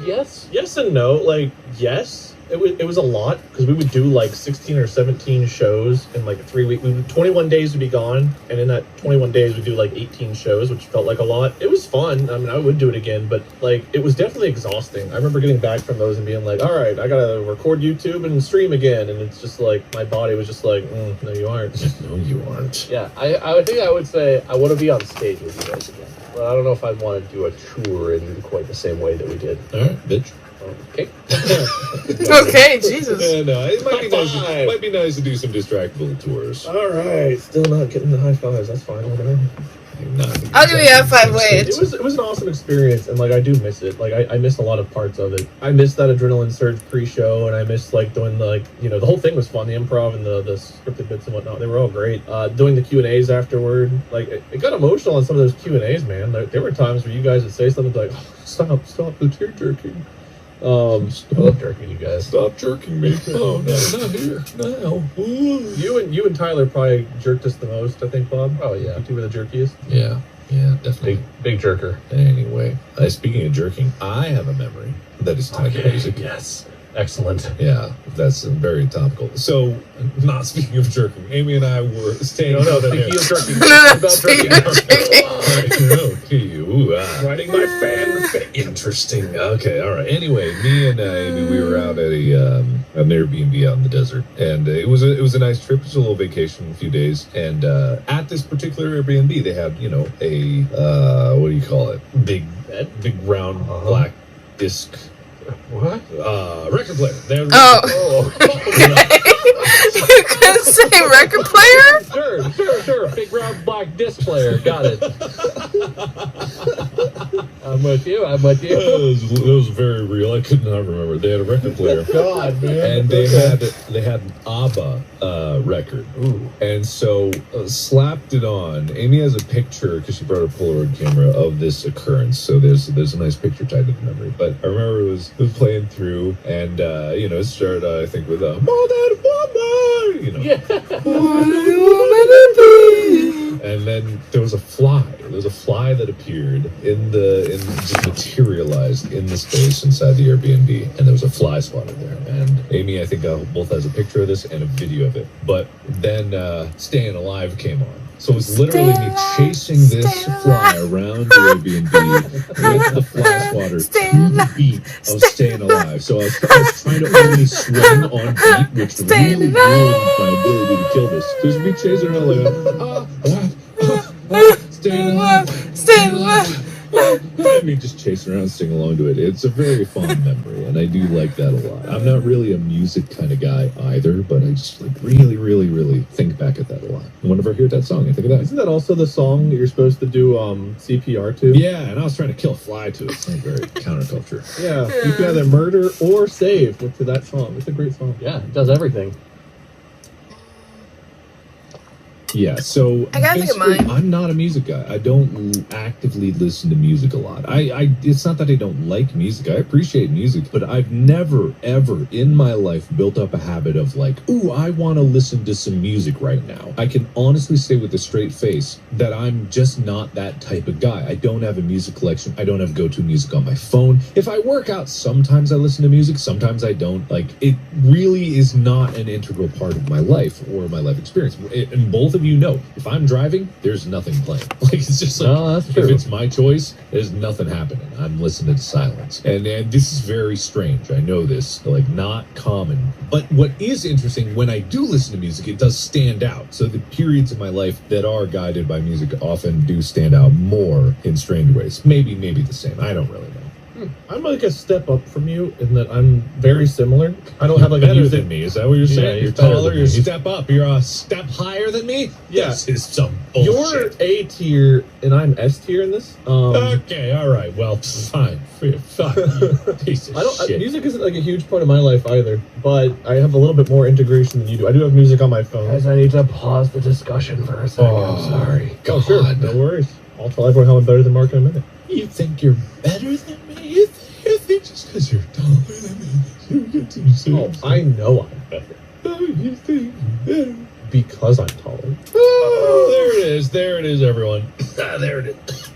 Yes. Yes and no. Like, yes. It was a lot because we would do like 16 or 17 shows in like 3 weeks. 21 days would be gone, and in that 21 days we'd do like 18 shows, which felt like a lot. It was fun. I mean, I would do it again, but like it was definitely exhausting. I remember getting back from those and being like, all right, I gotta record YouTube and stream again, and it's just like my body was just like, no, you aren't. No, you aren't. Yeah. I think I would say I want to be on stage with you guys again. But I don't know if I'd want to do a tour in quite the same way that we did. All right, bitch. Okay. Okay, Jesus. Yeah, no, it might be nice. High It five. might be nice to do some distractible tours. All right, still not getting the high fives. That's fine. Whatever. I'll give you a 5 Wade. It was an awesome experience, and like I do miss it. Like I miss a lot of parts of it. I miss that adrenaline surge pre-show, and I miss like doing the, like, you know, the whole thing was fun. The improv and the scripted bits and whatnot, they were all great. Doing the Q&As afterward, like it got emotional on some of those Q&As, man. There were times where you guys would say something like, oh, "Stop the tear jerking." I love jerking you guys. Stop jerking me. Oh, no, not here. No. You and Tyler probably jerked us the most, I think, Bob. Oh yeah. You two were the jerkiest. Yeah, definitely. Big jerker. Anyway, speaking of jerking, I have a memory that is tied to music. Yes. Excellent. Yeah, that's very topical. So, not speaking of jerking, Amy and I were staying. No, over speaking there. of jerking. No, About speaking jerking. of jerking. Writing my fan. Interesting. Okay, all right. Anyway, me and Amy, we were out at an Airbnb out in the desert, and it was a nice trip. It was a little vacation, a few days, and at this particular Airbnb, they had a what do you call it? Big round black disc. What? Record player. Oh. You couldn't say record player? Sure. Big round black disc player. Got it. I'm with you. I'm with you. It was very real. I could not remember. They had a record player. God, man. And they had an ABBA record. Ooh. And so slapped it on. Amy has a picture, because she brought a Polaroid camera, of this occurrence. So there's a nice picture tied to the memory. But I remember it was playing through, and it started I think with a more than woman, Yeah. And then there was a fly. There was a fly that appeared just materialized in the space inside the Airbnb, and there was a fly swatter there. And Amy, I think, both has a picture of this and a video of it. But then Staying Alive came on. So it was literally me chasing this fly around the Airbnb with the fly swatter to the beat of Staying Alive. So I was trying to only swing on beat, which really ruined my ability to kill this. So it was me chasing around like, Staying Alive, Staying Alive. And me just chasing around, singing along to it. It's a very fond memory, and I do like that a lot. I'm not really a music kind of guy either, but I just really, really, really think back at that a lot. And whenever I hear that song, I think of that. Isn't that also the song that you're supposed to do CPR to? Yeah, and I was trying to kill a fly to it. It's not very counterculture. Yeah, you can either murder or save to that song. It's a great song. Yeah, it does everything. Yeah, so I gotta think of basically, mine. I'm not a music guy. I don't actively listen to music a lot. It's not that I don't like music. I appreciate music, but I've never, ever in my life built up a habit of like, ooh, I want to listen to some music right now. I can honestly say with a straight face that I'm just not that type of guy. I don't have a music collection. I don't have go-to music on my phone. If I work out, sometimes I listen to music, sometimes I don't. Like, it really is not an integral part of my life or my life experience. And both of you know, if I'm driving, there's nothing playing. Like, it's just like, No, that's true. if it's my choice, there's nothing happening. I'm listening to silence. And this is very strange. I know this, like, not common. But what is interesting, when I do listen to music, it does stand out. So the periods of my life that are guided by music often do stand out more in strange ways. Maybe the same. I don't really know. I'm like a step up from you in that I'm very similar. I don't have like a Better music. than me. Is that what you're saying? Yeah, You're you're better taller, than you're me. a step up, you're a step higher than me? Yeah. This is some You're bullshit. A tier and I'm S tier in this. Okay, all right. Well, fine. Fuck you, piece of shit. Music isn't like a huge part of my life either, but I have a little bit more integration than you do. I do have music on my phone. Guys, I need to pause the discussion for a second. I'm sorry. Oh, sure. No worries. I'll tell everyone how I'm better than Mark in a minute. You think you're better than me? You think just because you're taller than me, you get to say Oh, I know I'm better. Oh, you think you're better? Because I'm taller. Oh, there it is, everyone. There it is.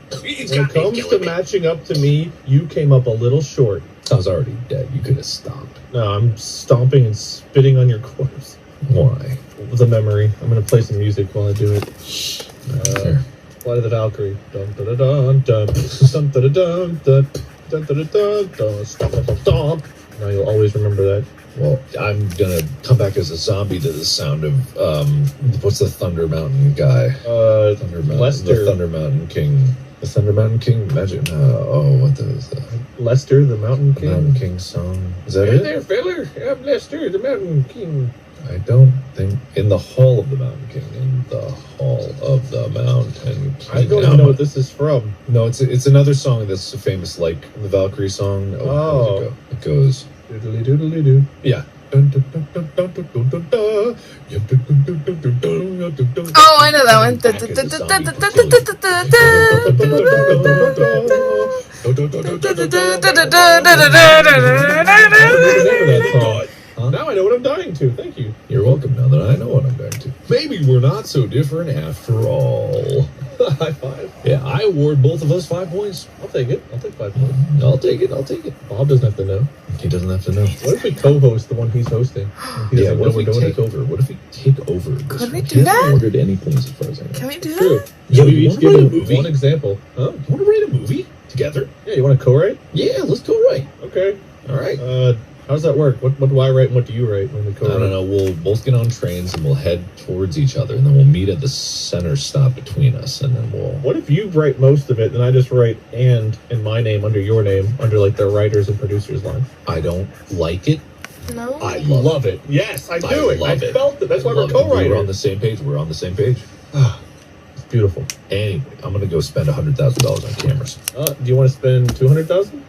When it comes to matching up to me, you came up a little short. I was already dead. You could have stopped. No, I'm stomping and spitting on your corpse. Why? The memory. I'm gonna play some music while I do it. Fair. Flight of the Valkyrie. Dun dun dun dun dun dun dun dun dun dun dun dun stomp stomp stomp. Now you'll always remember that. Well, I'm gonna come back as a zombie to the sound of what's the Thunder Mountain guy? Thunder Mountain, Lester. the Thunder Mountain King. The Thunder Mountain King? Imagine. What is that? Lester, the Mountain The King. Mountain King song. Is that Hey it? there, feller. I'm Lester, the Mountain King. I don't think in the Hall of the Mountain King. In the Hall of the Mountain King. I don't even know what this is from. No, it's another song that's famous, like the Valkyrie song. How does it go? It goes. Doodly doodly doo. Yeah. Oh, I know that one. Now I know what I'm dying to. Thank you. You're welcome. Now that I know what I'm dying to. Maybe we're not so different after all. High five. Yeah, I award both of us 5 points. I'll take it. I'll take 5 points. I'll take it. Bob doesn't have to know. He doesn't have to know. What if we co-host the one he's hosting? He Yeah, doesn't what know if we we're doing take it. over? What if we take over? Could we He do hasn't that? ordered any points as far as I know. Can we do True. that? So you we each wanna give write a him movie? one example. Huh? You want to write a movie together? Yeah, you want to co-write? Yeah, let's go write. Okay. All right. How does that work? What do I write and what do you write when we I co-write? don't know. We'll both get on trains and we'll head towards each other, and then we'll meet at the center stop between us, and then we'll. What if you write most of it, and I just write "and" in my name under your name, under like the writers and producers line? I don't like it. No. I Love it. Yes, I do it. I love it. felt it. That's why we're Love it. co-writers. We're on the same page. We're on the same page. Beautiful. Anyway, I'm gonna go spend $100,000 on cameras. Do you want to spend 200,000?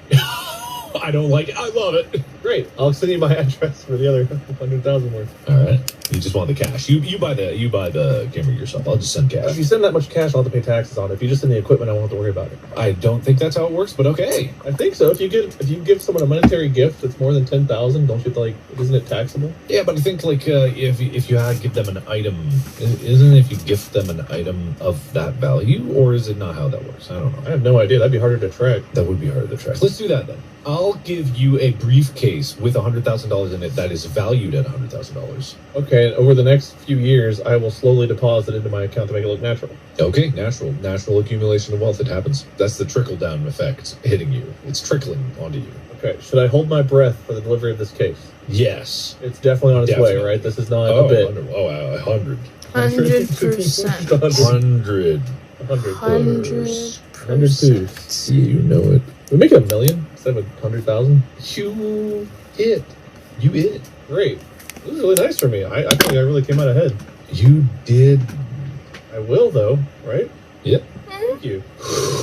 I don't like it. I love it. Great. I'll send you my address for the other 100,000 worth. All right. You just want the cash. You buy the camera yourself. I'll just send If cash. you send that much cash, I'll have to pay taxes on it. If you just send the equipment, I won't have to worry about it. I don't think that's how it works, but okay. I think so. If you give someone a monetary gift that's more than 10,000, don't you have to, like, isn't it taxable? Yeah, but I think like if you give them an item, isn't it if you gift them an item of that value, or is it not how that works? I don't know. I have no idea. That'd be harder to track. That would be harder to track. Let's do that then. I'll give you a briefcase with $100,000 in it that is valued at $100,000. Okay, and over the next few years, I will slowly deposit into my account to make it look natural. Okay, natural accumulation of wealth. It happens. That's the trickle down effect hitting you. It's trickling onto you. Okay, should I hold my breath for the delivery of this case? Yes. It's definitely on its way, Definitely. right? This is not a bit. 100. 100%. 100. 100%. You know it. We make it $1 million instead of 100,000. You it. Great. This is really nice for me. I think I really came out ahead. You did. I will, though, right? Yep. Thank you.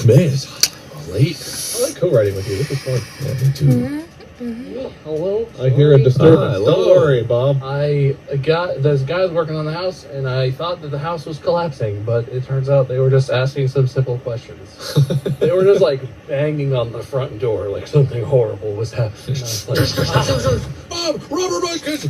Man, it's late. I like co-writing with you. This is fun. Yeah, me too. Hello? I hear a disturbance. hello. Don't worry, Bob. There's guys working on the house, and I thought that the house was collapsing, but it turns out they were just asking some simple questions. They were just like banging on the front door, like something horrible was happening. I was like, Bob, rubber buckets.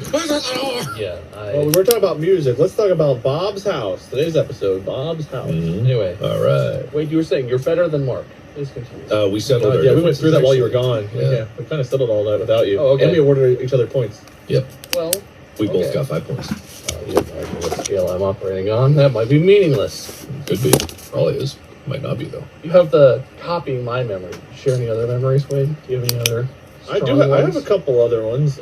yeah. Well, we were talking about music. Let's talk about Bob's house. Today's episode, Bob's house. Anyway, All right. wait, you were saying you're better than Mark. Please continue. We settled. our Yeah, we went differences, through that while you were actually. gone. Yeah. We kind of settled all that without you. Oh, okay. And we awarded each other points. Yep. Well, We both Okay. got 5 points. you don't know what scale I'm operating on. That might be meaningless. Could be. Probably is. Might not be though. You have the copying my memory. Do you share any other memories, Wade? Do you have any other? I do. strong I have ones? a couple other ones.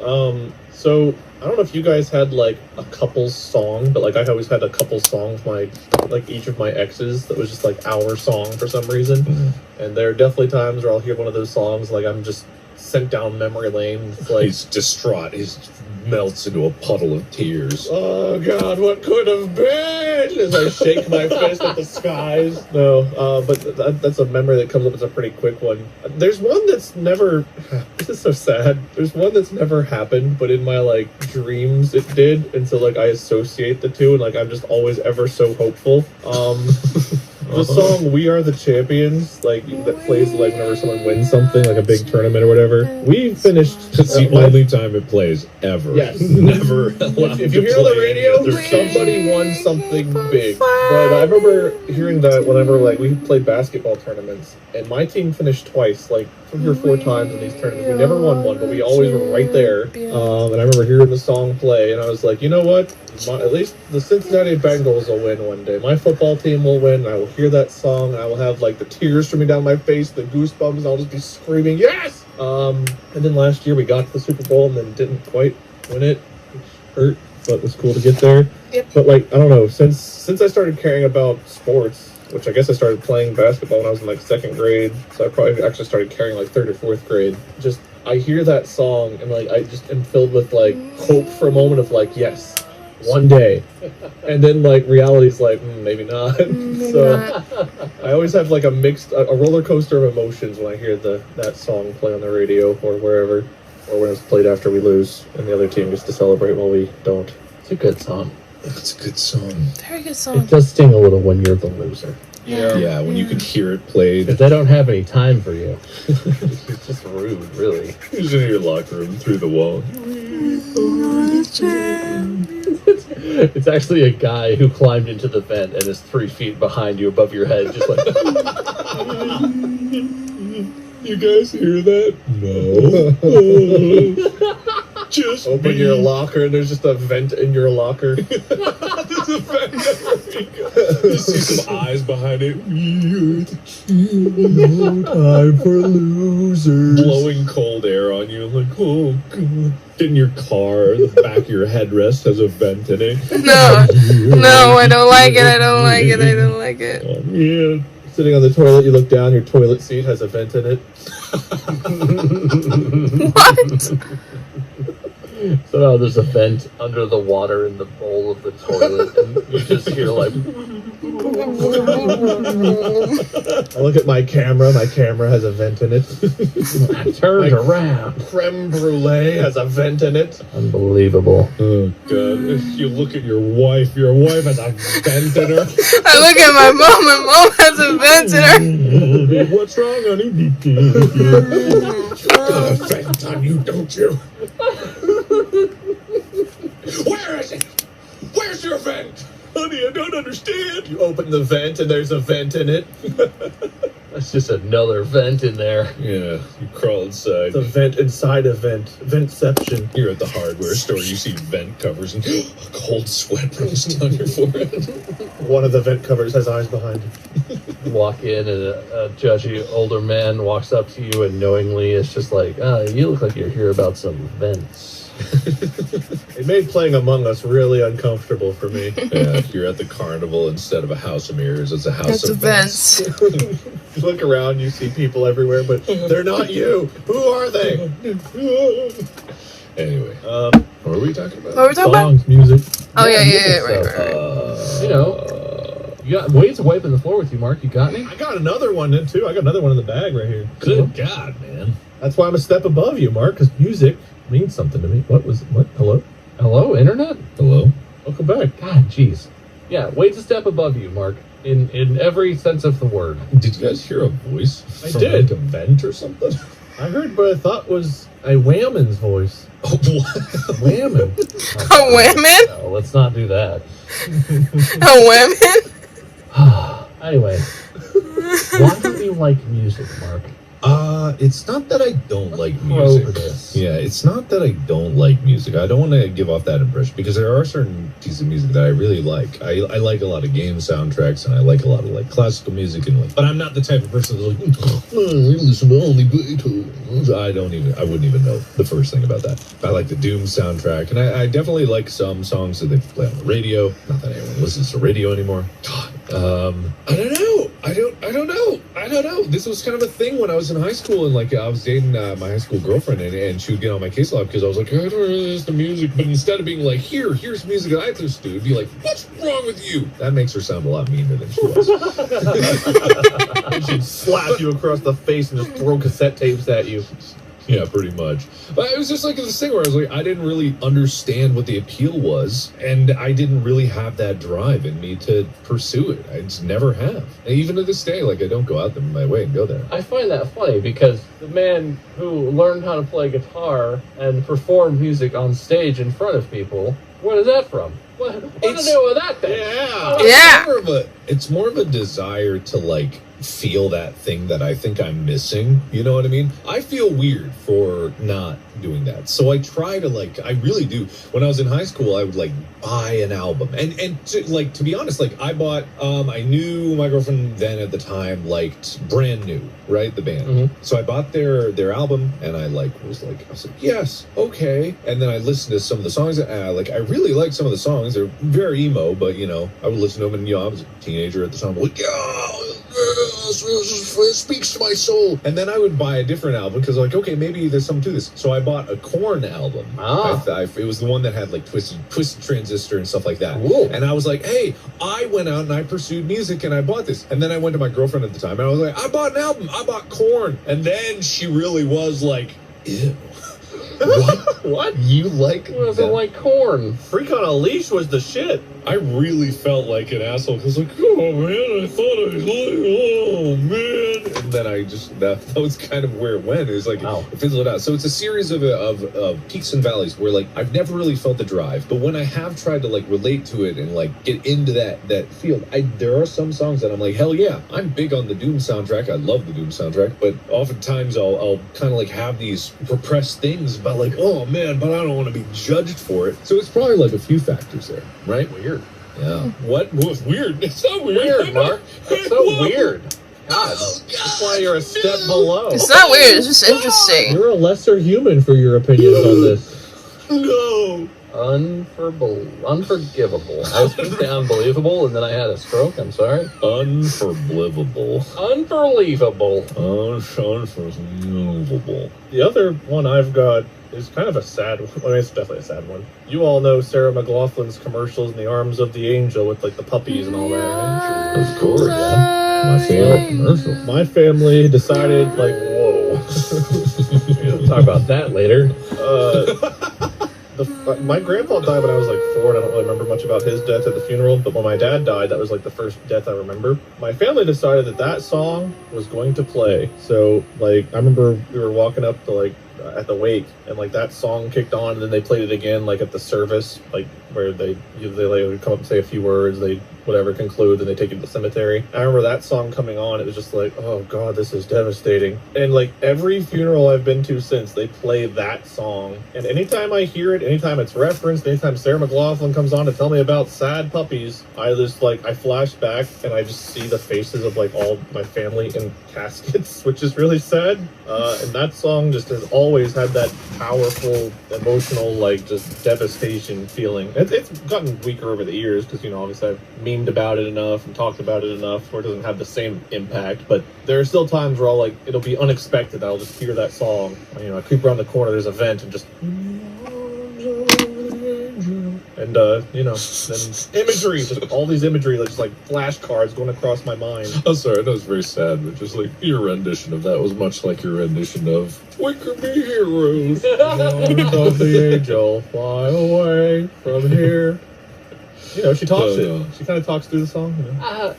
So I don't know if you guys had like a couples song, but like I always had a couple song with my like each of my exes that was just like our song for some reason. Mm-hmm. And there are definitely times where I'll hear one of those songs like I'm just sent down memory lane. It's like, He's distraught. He melts into a puddle of tears. oh God, what could have been? As I shake my fist at the skies. No, but that's a memory that comes up as a pretty quick one. There's one that's never. This is so sad. There's one that's never happened, but in my like dreams it did, and so like I associate the two, and like I'm just always ever so hopeful. The song "We Are the Champions," like that plays like whenever someone wins something, like a big tournament or whatever. We finished. It's the only time it plays ever. Yes. Never. If you hear on the radio, somebody won something big. But I remember hearing that whenever like we played basketball tournaments, and my team finished twice, like 3 or 4 times in these tournaments. We never won one, but we always were right there. And I remember hearing the song play, and I was like, you know what? At least the Cincinnati Bengals will win one day. My football team will win. I will hear that song, and I will have like the tears streaming down my face, the goosebumps, and I'll just be screaming, yes! And then last year we got to the Super Bowl and then didn't quite win it, which hurt, but it was cool to get there. Yep. But like, I don't know, since I started caring about sports, which I guess I started playing basketball when I was in like 2nd grade, so I probably actually started caring like 3rd or 4th grade. Just, I hear that song and like, I just am filled with like hope for a moment of like, yes, one day. And then like reality's like, maybe not. So I always have like a roller coaster of emotions when I hear that song play on the radio or wherever, or when it's played after we lose and the other team gets to celebrate while we don't. It's a good song. It's a good song. Very good It song. does sting a little when you're the loser. Yeah, when you can hear it played. If they don't have any time for you, it's just rude, really. He's in your locker room through the wall. It's actually a guy who climbed into the vent and is 3 feet behind you, above your head, just like. You guys hear that? No. Just Open me. your locker and there's just a vent in your locker. There's a vent everywhere. You see some eyes behind it. No time for losers. Blowing cold air on you. Like, oh, God. In your car, the back of your headrest has a vent in it. No, I don't like it. I don't like it. I don't like it. Oh, man. Sitting on the toilet, you look down, your toilet seat has a vent in it. What? Somehow there's a vent under the water in the bowl of the toilet, and you just hear like. I look at my camera. My camera has a vent in it. Turned around. Creme brulee has a vent in it. Unbelievable. Oh, God. If you look at your wife has a vent in her. I look at my mom, and mom has a vent in her. What's wrong, honey? Got a vent on you, don't you? Where is it? Where's your vent? Honey, I don't understand. You open the vent and there's a vent in it. That's just another vent in there. Yeah, you crawl inside. It's a vent inside a vent. Ventception. You're at the hardware store, you see vent covers, and a cold sweat runs down your forehead. One of the vent covers has eyes behind it. You walk in and a judgy older man walks up to you and knowingly is just like, you look like you're here about some vents. It made playing Among Us really uncomfortable for me. Yeah, you're at the carnival instead of a house of mirrors, it's a house It's of vents. You look around, you see people everywhere, but they're not you. Who are they? Anyway, what were we talking about? What were we talking about? Songs, music. Oh, yeah, music right. You know, you got weights wiping the floor with you, Mark. You got any? I got another one in too. I got another one in the bag right here. Good God, man. That's why I'm a step above you, Mark, because music means something to me. What? Hello? Hello, internet? Hello? Welcome back. God, jeez. Yeah, weights a step above you, Mark. In every sense of the word. Did you guys hear a voice? I from, did. like, a vent or something? I heard what I thought was a Whammon's voice. Oh, what? Whammon. A women? No, let's not do that. A women? Anyway, why don't you like music, Mark? It's not that I don't like Over music. this. Yeah, it's not that I don't like music. I don't want to give off that impression because there are certain pieces of music that I really like. I like a lot of game soundtracks and I like a lot of like classical music and like. But I'm not the type of person that's like, I listen to only Beethoven. I wouldn't even know the first thing about that. I like the Doom soundtrack and I definitely like some songs that they play on the radio. Not that anyone listens to radio anymore. God. I don't know. This was kind of a thing when I was in high school and like I was dating my high school girlfriend and she would get on my case a lot because I was like, I don't really listen to music, but instead of being like, here's music that I listen to, it'd be like, what's wrong with you? That makes her sound a lot meaner than she was. She'd slap you across the face and just throw cassette tapes at you. Yeah, pretty much. But it was just like this thing where I was like, I didn't really understand what the appeal was, and I didn't really have that drive in me to pursue it. I just never have. And even to this day, like, I don't go out my way and go there. I find that funny because the man who learned how to play guitar and perform music on stage in front of people, where is that from? What to do with that thing? Yeah. Yeah. It's more of a desire to, like, feel that thing that I think I'm missing. You know what I mean? I feel weird for not doing that. So I try to like, I really do. When I was in high school, I would like buy an album. And to be honest, like I bought, I knew my girlfriend then at the time liked Brand New, right? The band. Mm-hmm. So I bought their album and I was like, yes, okay. And then I listened to some of the songs that I really liked some of the songs. They're very emo, but you know, I would listen to them and I was a teenager at the time. I'm like, it speaks to my soul. And then I would buy a different album because like, okay, maybe there's something to this. So I bought a Korn album. It was the one that had like Twisted Transistor and stuff like that. Whoa. And I was like, hey, I went out and I pursued music and I bought this. And then I went to my girlfriend at the time and I was like, I bought an album. I bought Korn. And then she really was like, ew. What? You like It wasn't like Corn. Freak on a Leash was the shit. I really felt like an asshole because like, oh man, I thought I was like, oh man, and then I just that was kind of where it went. It was like it fizzled out. So it's a series of peaks and valleys where like I've never really felt the drive, but when I have tried to like relate to it and like get into that field, there are some songs that I'm like, hell yeah, I'm big on the Doom soundtrack. I love the Doom soundtrack, but oftentimes I'll kind of like have these repressed things about like, oh man, but I don't want to be judged for it. So it's probably like a few factors there, right? Weird. Yeah. What was weird? It's so weird. Weird, Mark. It's so weird. God. That's why you're a step below. It's not weird, it's just interesting. You're a lesser human for your opinions on this. No. Unforgivable. I was going to say unbelievable, and then I had a stroke. I'm sorry. Unforgivable. Unbelievable. Unforgivable. The other one I've got is kind of a sad one. I mean, it's definitely a sad one. You all know Sarah McLachlan's commercials in the arms of the angel with like the puppies and all that, right? Of course. My favorite commercial. My family decided, like, whoa. We'll talk about that later. My grandpa died when I was like 4, and I don't really remember much about his death at the funeral, but when my dad died, that was like the first death I remember. My family decided that song was going to play. So, like, I remember we were walking up to, like, at the wake, and, like, that song kicked on, and then they played it again, like, at the service, like, where they would come up and say a few words, they whatever conclude, and they take it to the cemetery. I remember that song coming on, it was just like, oh god, this is devastating. And like every funeral I've been to since, they play that song. And anytime I hear it, anytime it's referenced, anytime Sarah McLachlan comes on to tell me about sad puppies, I just like, I flash back and I just see the faces of like all my family in caskets, which is really sad. And that song just has always had that powerful, emotional, like just devastation feeling. It's gotten weaker over the years because, you know, obviously I've memed about it enough and talked about it enough where it doesn't have the same impact. But there are still times where I'll like, it'll be unexpected. I'll just hear that song. You know, I creep around the corner, there's a vent, and just. And, you know, then imagery, just all these imagery, just like flashcards going across my mind. I'm sorry, that was very sad, but just like your rendition of that was much like your rendition of "We Could Be Heroes." Arms of the angel, fly away from here. You know, she talks it. She kind of talks through the song. You know?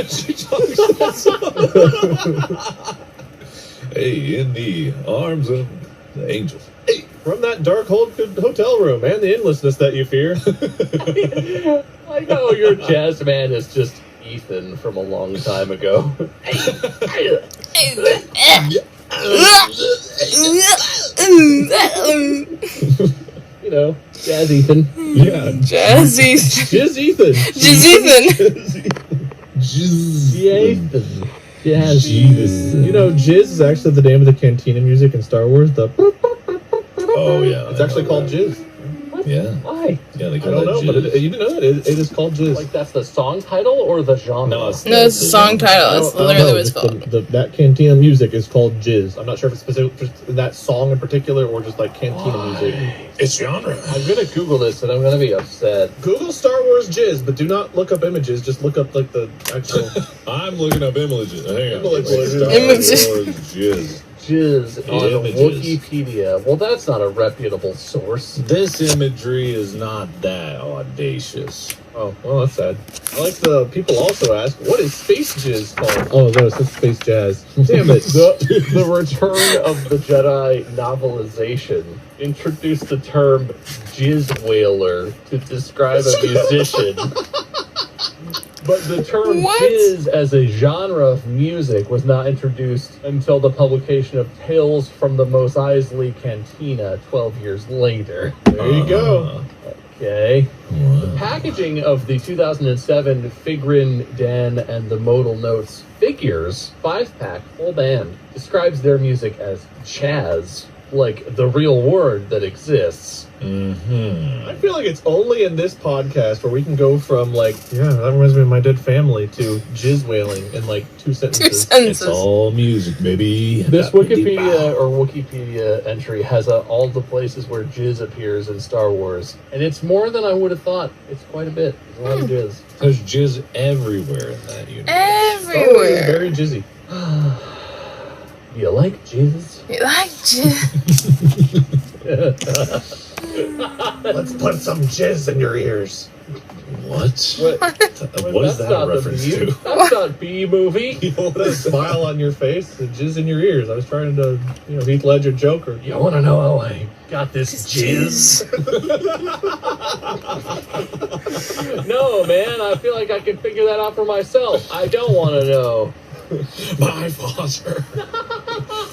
She talks that song. Hey, in the arms of the angels. Hey, from that dark hotel room and the endlessness that you fear. I know your jazz man is just Ethan from a long time ago. You know, Jazz Ethan. Yeah. Jazzy. Jizz Ethan. Jizz Ethan. Jazz Ethan. Jazz Ethan. You know, Jizz is actually the name of the cantina music in Star Wars. The Oh yeah, it's actually called Jizz. Yeah. Why? Yeah, they I call don't that know, jizz. but you didn't know that it is called Jizz. Like that's the song title or the genre? No, it's No, it's the song title. That's literally what it's called. That cantina music is called Jizz. I'm not sure if it's specific for that song in particular or just like cantina music. It's genre. I'm gonna Google this and I'm gonna be upset. Google Star Wars Jizz, but do not look up images. Just look up like the actual. I'm looking up images. Hang on. Images. Star Images. Wars jizz. Jizz on Images. Wikipedia. Well, that's not a reputable source. This imagery is not that audacious. Oh, well, that's sad. I like the people also ask, what is Space Jizz called? Oh, no, it's Space Jazz. Damn it. The Return of the Jedi novelization introduced the term jizz whaler to describe a musician. But the term What? jizz as a genre of music was not introduced until the publication of Tales from the Mos Eisley Cantina 12 years later. There you go. Okay. The packaging of the 2007 Figrin, Dan, and the Modal Notes Figures 5-pack full band describes their music as jazz, like the real word that exists. Mm-hmm. I feel like it's only in this podcast where we can go from, like, yeah, that reminds me of my dead family, to jizz wailing in, like, 2 sentences. It's all music, baby. This Wikipedia entry has all the places where jizz appears in Star Wars, and it's more than I would have thought. It's quite a bit. There's a lot of jizz. There's jizz everywhere in that universe. Star Wars is Everywhere. very jizzy. You like jizz? You like jizz? Let's put some jizz in your ears. What? What? What is That's that not a reference the B- to? That's not B-movie. You want a smile on your face, the jizz in your ears. I was trying to, you know, Heath Ledger Joker. You want to know how I got this jizz? No, man. I feel like I can figure that out for myself. I don't want to know. My father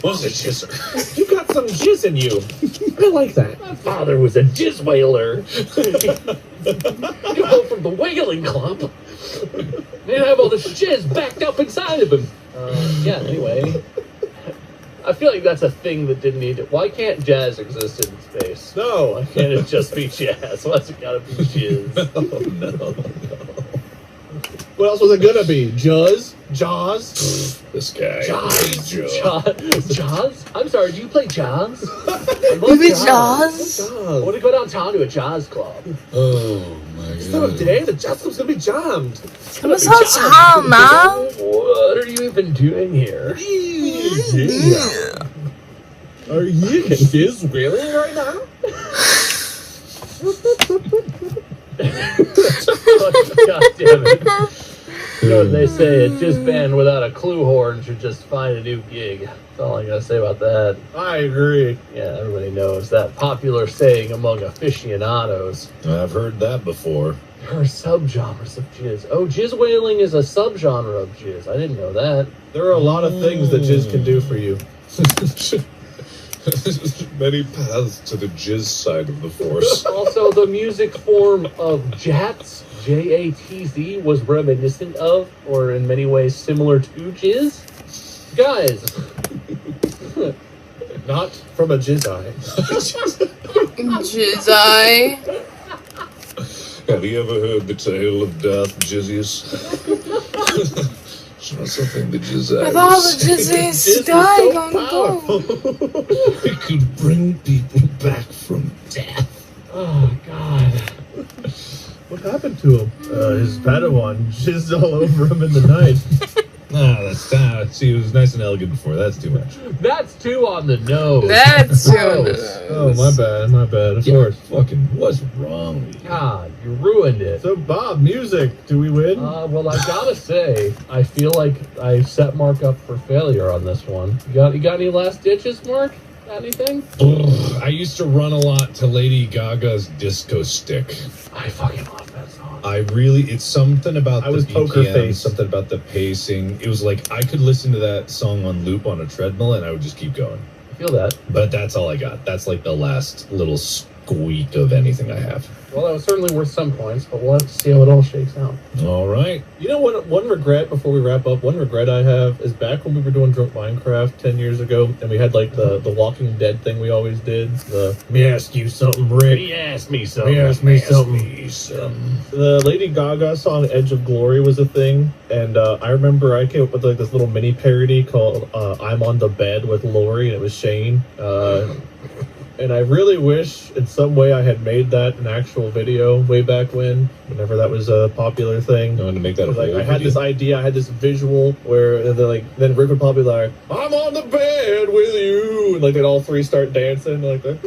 was a jizzer. You got some jizz in you. I like that. My father was a jizz whaler. You go from the whaling club. They have all this jizz backed up inside of him. Yeah, anyway. I feel like that's a thing that didn't need it. Why can't jazz exist in space? No. Why can't it just be jazz? Why's it gotta be jizz? Oh, no. What else was it gonna be? Juzz? Jaws. This guy. Jaws? I'm sorry, do you play Jaws? You mean Jaws? I want to go downtown to a Jazz club. Oh my So god. today the Jazz Club's gonna be jammed. I'm so child now. What are you even doing here? Yeah. Are you just wailing right now? God damn it. You know what they say, a jizz band without a clue horn should just find a new gig. That's all I gotta say about that. I agree. Yeah, everybody knows that popular saying among aficionados. I've heard that before. There are subgenres of jizz. Oh, jizz wailing is a subgenre of jizz. I didn't know that. There are a lot of things that jizz can do for you. Many paths to the jizz side of the force. Also, the music form of jats, J-A-T-Z, was reminiscent of, or in many ways similar to jizz. Guys, Not from a jizz eye. Jizz-eye. Have you ever heard the tale of Darth Jizzius? It's not something the jizz With all the jizzies dying on the boat. It could bring people back from death. oh god. What happened to him? His Padawan jizzed all over him in the night. See, it was nice and elegant before. That's too much. That's two on the nose. That's Gross. Oh, my bad, of course. Fucking, what's wrong with you? God, you ruined it. So, Bob, music, do we win? Well, I gotta say, I feel like I set Mark up for failure on this one. You got any last ditches, Mark? Got anything? I used to run a lot to Lady Gaga's Disco Stick. I fucking love that song. It's something about I the was BPM, poker face. something about the pacing. It was like I could listen to that song on loop on a treadmill and I would just keep going. I feel that. But that's all I got. That's like the last little squeak of anything I have. Well, that was certainly worth some points, but we'll have to see how it all shakes out. All right. You know, one regret before we wrap up, one regret I have is back when we were doing Drunk Minecraft 10 years ago, and we had like the Walking Dead thing we always did. Let me ask you something, Rick. He asked me something. The Lady Gaga song "Edge of Glory" was a thing, and I remember I came up with like this little mini parody called "I'm on the Bed with Lori," and it was Shane. And I really wish in some way I had made that an actual video way back whenever that was a popular thing. I wanted to make that a Like whole I had video. this idea, I had this visual where then Rick would probably be like, "I'm on the bed with you," and like they'd all three start dancing like that.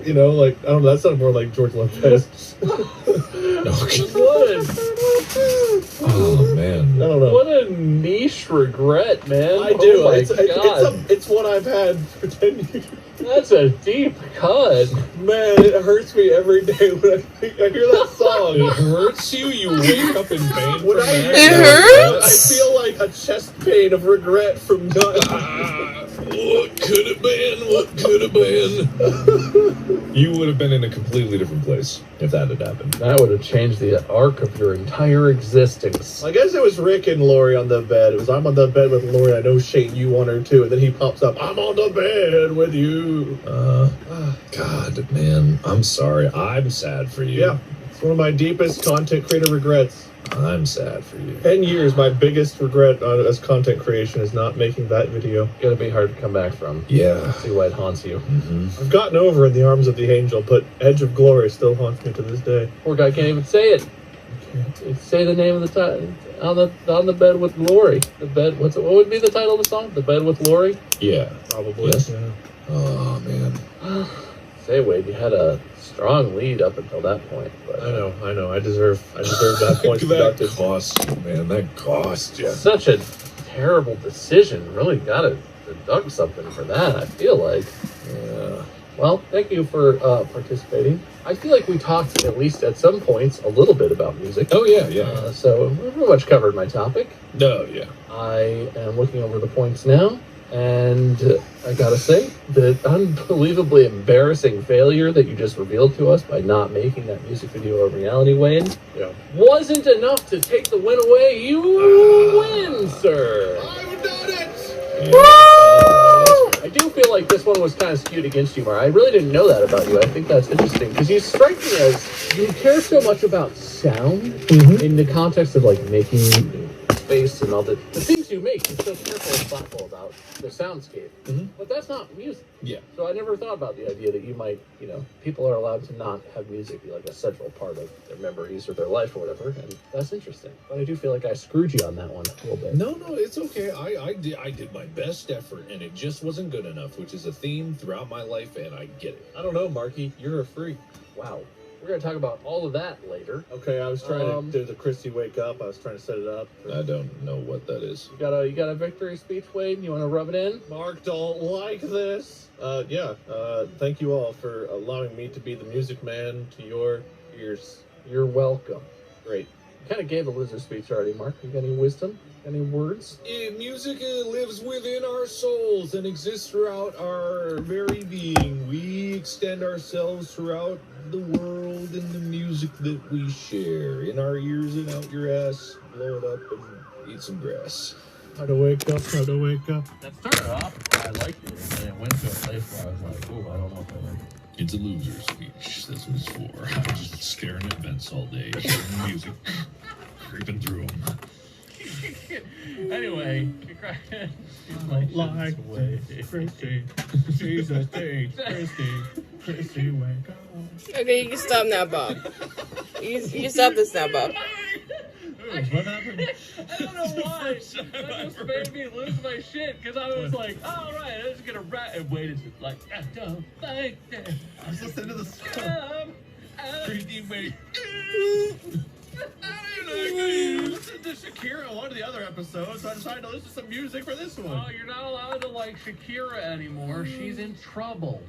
You know, like I don't know, that sounded more like George Lopez. Oh man. I don't know. What a niche regret, man. I do. Oh my it's God. one I've had for 10 years. That's a deep cut. Man, it hurts me every day when I hear that song. It hurts you? You wake up in pain from When I that? It hurts? I feel like a chest pain of regret from not. What could have been? What could have been? You would have been in a completely different place if that had happened. That would have changed the arc of your entire existence. I guess it was Rick and Lori on the bed. It was I'm on the bed with Lori. I know Shane, you want her too. And then he pops up. I'm on the bed with you. God, man, I'm sorry. I'm sad for you. Yeah, it's one of my deepest content creator regrets. I'm sad for you. 10 years, my biggest regret as content creation is not making that video. It's gonna be hard to come back from. Yeah. See why it haunts you. I've gotten over In the Arms of the Angel, but Edge of Glory still haunts me to this day. Poor guy can't even say it. Say the name of the title. On the bed with Lori. The bed. What would be the title of the song? The Bed with Lori. Yeah. Probably. Yes. Yeah. Oh, man. Say, Wade, you had a strong lead up until that point. But I know. I deserve that point that deducted. cost you, man. That cost you. such a terrible decision. Really got to deduct something for that. I feel like. Yeah. Well, thank you for participating. I feel like we talked, at least at some points, a little bit about music. Oh, yeah. So we pretty much covered my topic. No, yeah. I am looking over the points now, and I gotta say, the unbelievably embarrassing failure that you just revealed to us by not making that music video a reality, Wayne, wasn't enough to take the win away. You win, sir. I've done it! I do feel like this one was kind of skewed against you, Mar. I really didn't know that about you. I think that's interesting because you strike me as you care so much about sound in the context of like making space and all the things you make. You're so careful and thoughtful about the soundscape. Mhm. But that's not music. Yeah. So I never thought about the idea that you might, people are allowed to not have music be like a central part of their memories or their life or whatever, and that's interesting. But I do feel like I screwed you on that one a little bit. No, it's okay. I did my best effort, and it just wasn't good enough, which is a theme throughout my life, and I get it. I don't know, Marky. You're a freak. Wow. We're going to talk about all of that later. Okay, I was trying to do the Christy wake up. I was trying to set it up. I don't know what that is. You got a victory speech, Wade? You want to rub it in? Mark don't like this. Thank you all for allowing me to be the music man to your ears. You're welcome. Great. You kind of gave a loser speech already, Mark. You got any wisdom? Any words? Music lives within our souls and exists throughout our very being. We extend ourselves throughout the world in the music that we share. In our ears and out your ass. Blow it up and eat some grass. How to wake up, how to wake up. That started off, I liked it, and then it went to a place where I was like, oh, I don't know if I like it. It's a loser speech. That's what it's for. I'm just staring at vents all day, hearing music, creeping through them. Anyway, Like Christy, Jesus, Christy, wake up. Okay, you can stop now, Bob. You can stop this now, Bob. What happened? I don't know why. That just made me lose my shit because I was like, all right, I'm just gonna rap and wait. It's like, I don't like that. I was listening to the song. Christy, wait. I listened to Shakira on one of the other episodes, so I decided to listen to some music for this one. Oh, you're not allowed to like Shakira anymore. She's in trouble.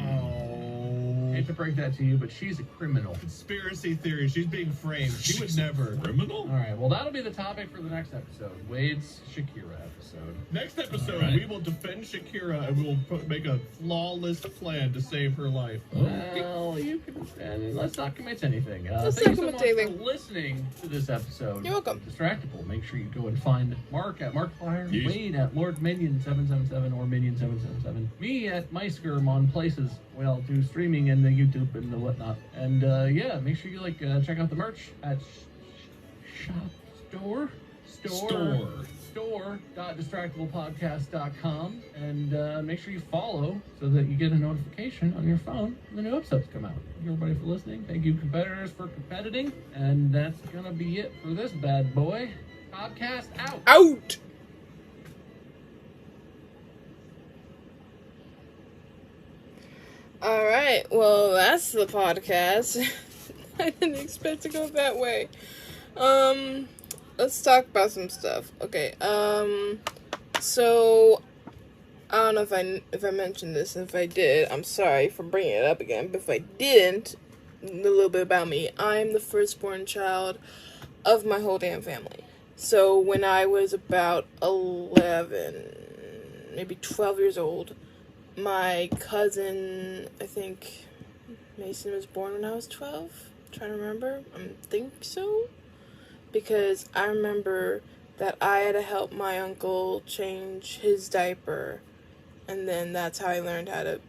I hate to break that to you, but she's a criminal. Conspiracy theory. She's being framed. She would never. Criminal? All right, well, that'll be the topic for the next episode. Wade's Shakira episode. Next episode, Right. we will defend Shakira and we will make a flawless plan to save her life. Well, you can. And let's not commit to anything. Let's Thank you not so commit much to anything. for listening to this episode. You're welcome. Distractible. Make sure you go and find Mark at Markiplier, Yes. Wade at Lord Minion 777 or Minion 777, me at MySkerm on places. We all do streaming and the YouTube and the whatnot. And make sure you check out the merch at store.distractablepodcast.com and make sure you follow so that you get a notification on your phone when the new episodes come out. Thank you everybody for listening. Thank you competitors for competing. And that's gonna be it for this bad boy. Podcast out. Out! Alright, well, that's the podcast. I didn't expect to go that way. Let's talk about some stuff. Okay, so I don't know if I mentioned this, and if I did, I'm sorry for bringing it up again, but if I didn't, a little bit about me. I'm the firstborn child of my whole damn family. So when I was about 11, maybe 12 years old, my cousin, I think Mason was born when I was 12. I'm trying to remember. I think so. Because I remember that I had to help my uncle change his diaper. And then that's how I learned how to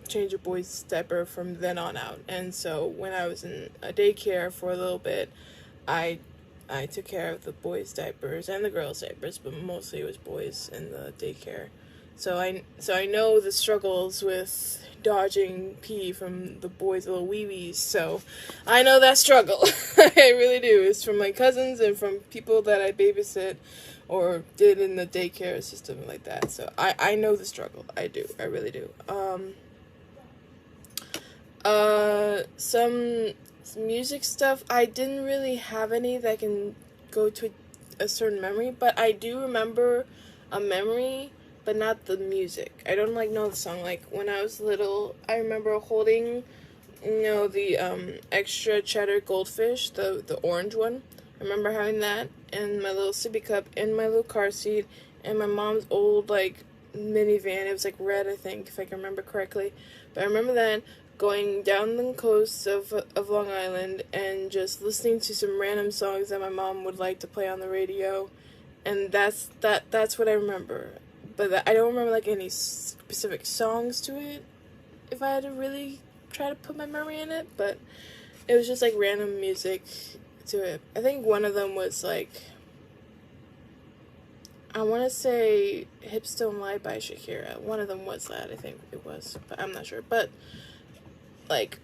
change a boy's diaper from then on out. And so when I was in a daycare for a little bit, I took care of the boys' diapers and the girls' diapers, but mostly it was boys in the daycare. So I know the struggles with dodging pee from the boys' little wee-wees, so I know that struggle. I really do. It's from my cousins and from people that I babysit or did in the daycare system like that. So I know the struggle. I do. I really do. Some music stuff, I didn't really have any that can go to a certain memory, but I do remember a memory, but not the music. I don't know the song. Like when I was little, I remember holding, the extra cheddar goldfish, the orange one. I remember having that in my little sippy cup in my little car seat, and my mom's old minivan. It was red, I think, if I can remember correctly. But I remember that going down the coast of Long Island and just listening to some random songs that my mom would like to play on the radio, and that's what I remember. But I don't remember any specific songs to it, if I had to really try to put my memory in it. But it was just random music to it. I think one of them was like, I want to say Hips Don't Lie by Shakira. One of them was that, I think it was, but I'm not sure. But like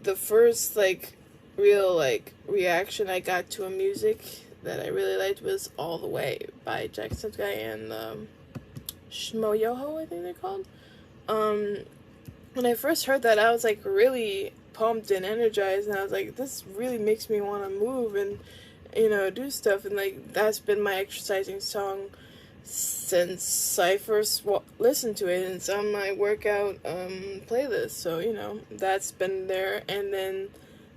the first like real like reaction I got to a music that I really liked was All the Way by Jacksepticeye and Shmo Yoho, I think they're called. When I first heard that, I was like really pumped and energized, and I was like, this really makes me want to move and, you know, do stuff. And like, that's been my exercising song since I first listened to it, and it's on my workout playlist. So, you know, that's been there. And then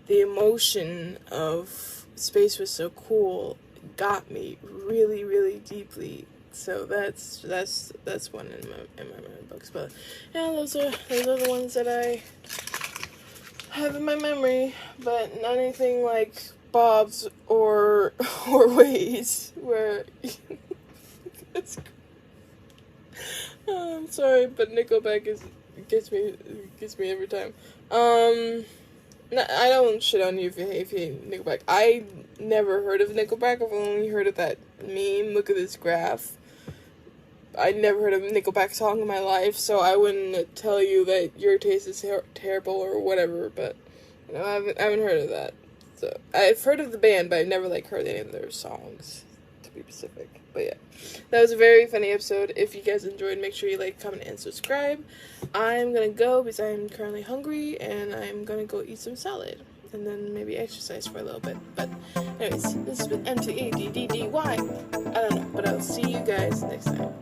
the emotion of Space Was So Cool got me really, really deeply. So that's one in my memory books. But yeah, those are the ones that I have in my memory, but not anything like Bob's or Wade's, where I'm sorry, but Nickelback gets me every time. I don't shit on you if you hate Nickelback. I never heard of Nickelback. I've only heard of that meme. Look at this graph. I never heard of a Nickelback song in my life, so I wouldn't tell you that your taste is terrible or whatever. But you know, I haven't heard of that. So I've heard of the band, but I've never like heard any of their songs, to be specific. But yeah, that was a very funny episode. If you guys enjoyed, make sure you like, comment, and subscribe. I'm gonna go because I'm currently hungry, and I'm gonna go eat some salad and then maybe exercise for a little bit. But anyways, this has been M.A.D.D.Y. I don't know, but I'll see you guys next time.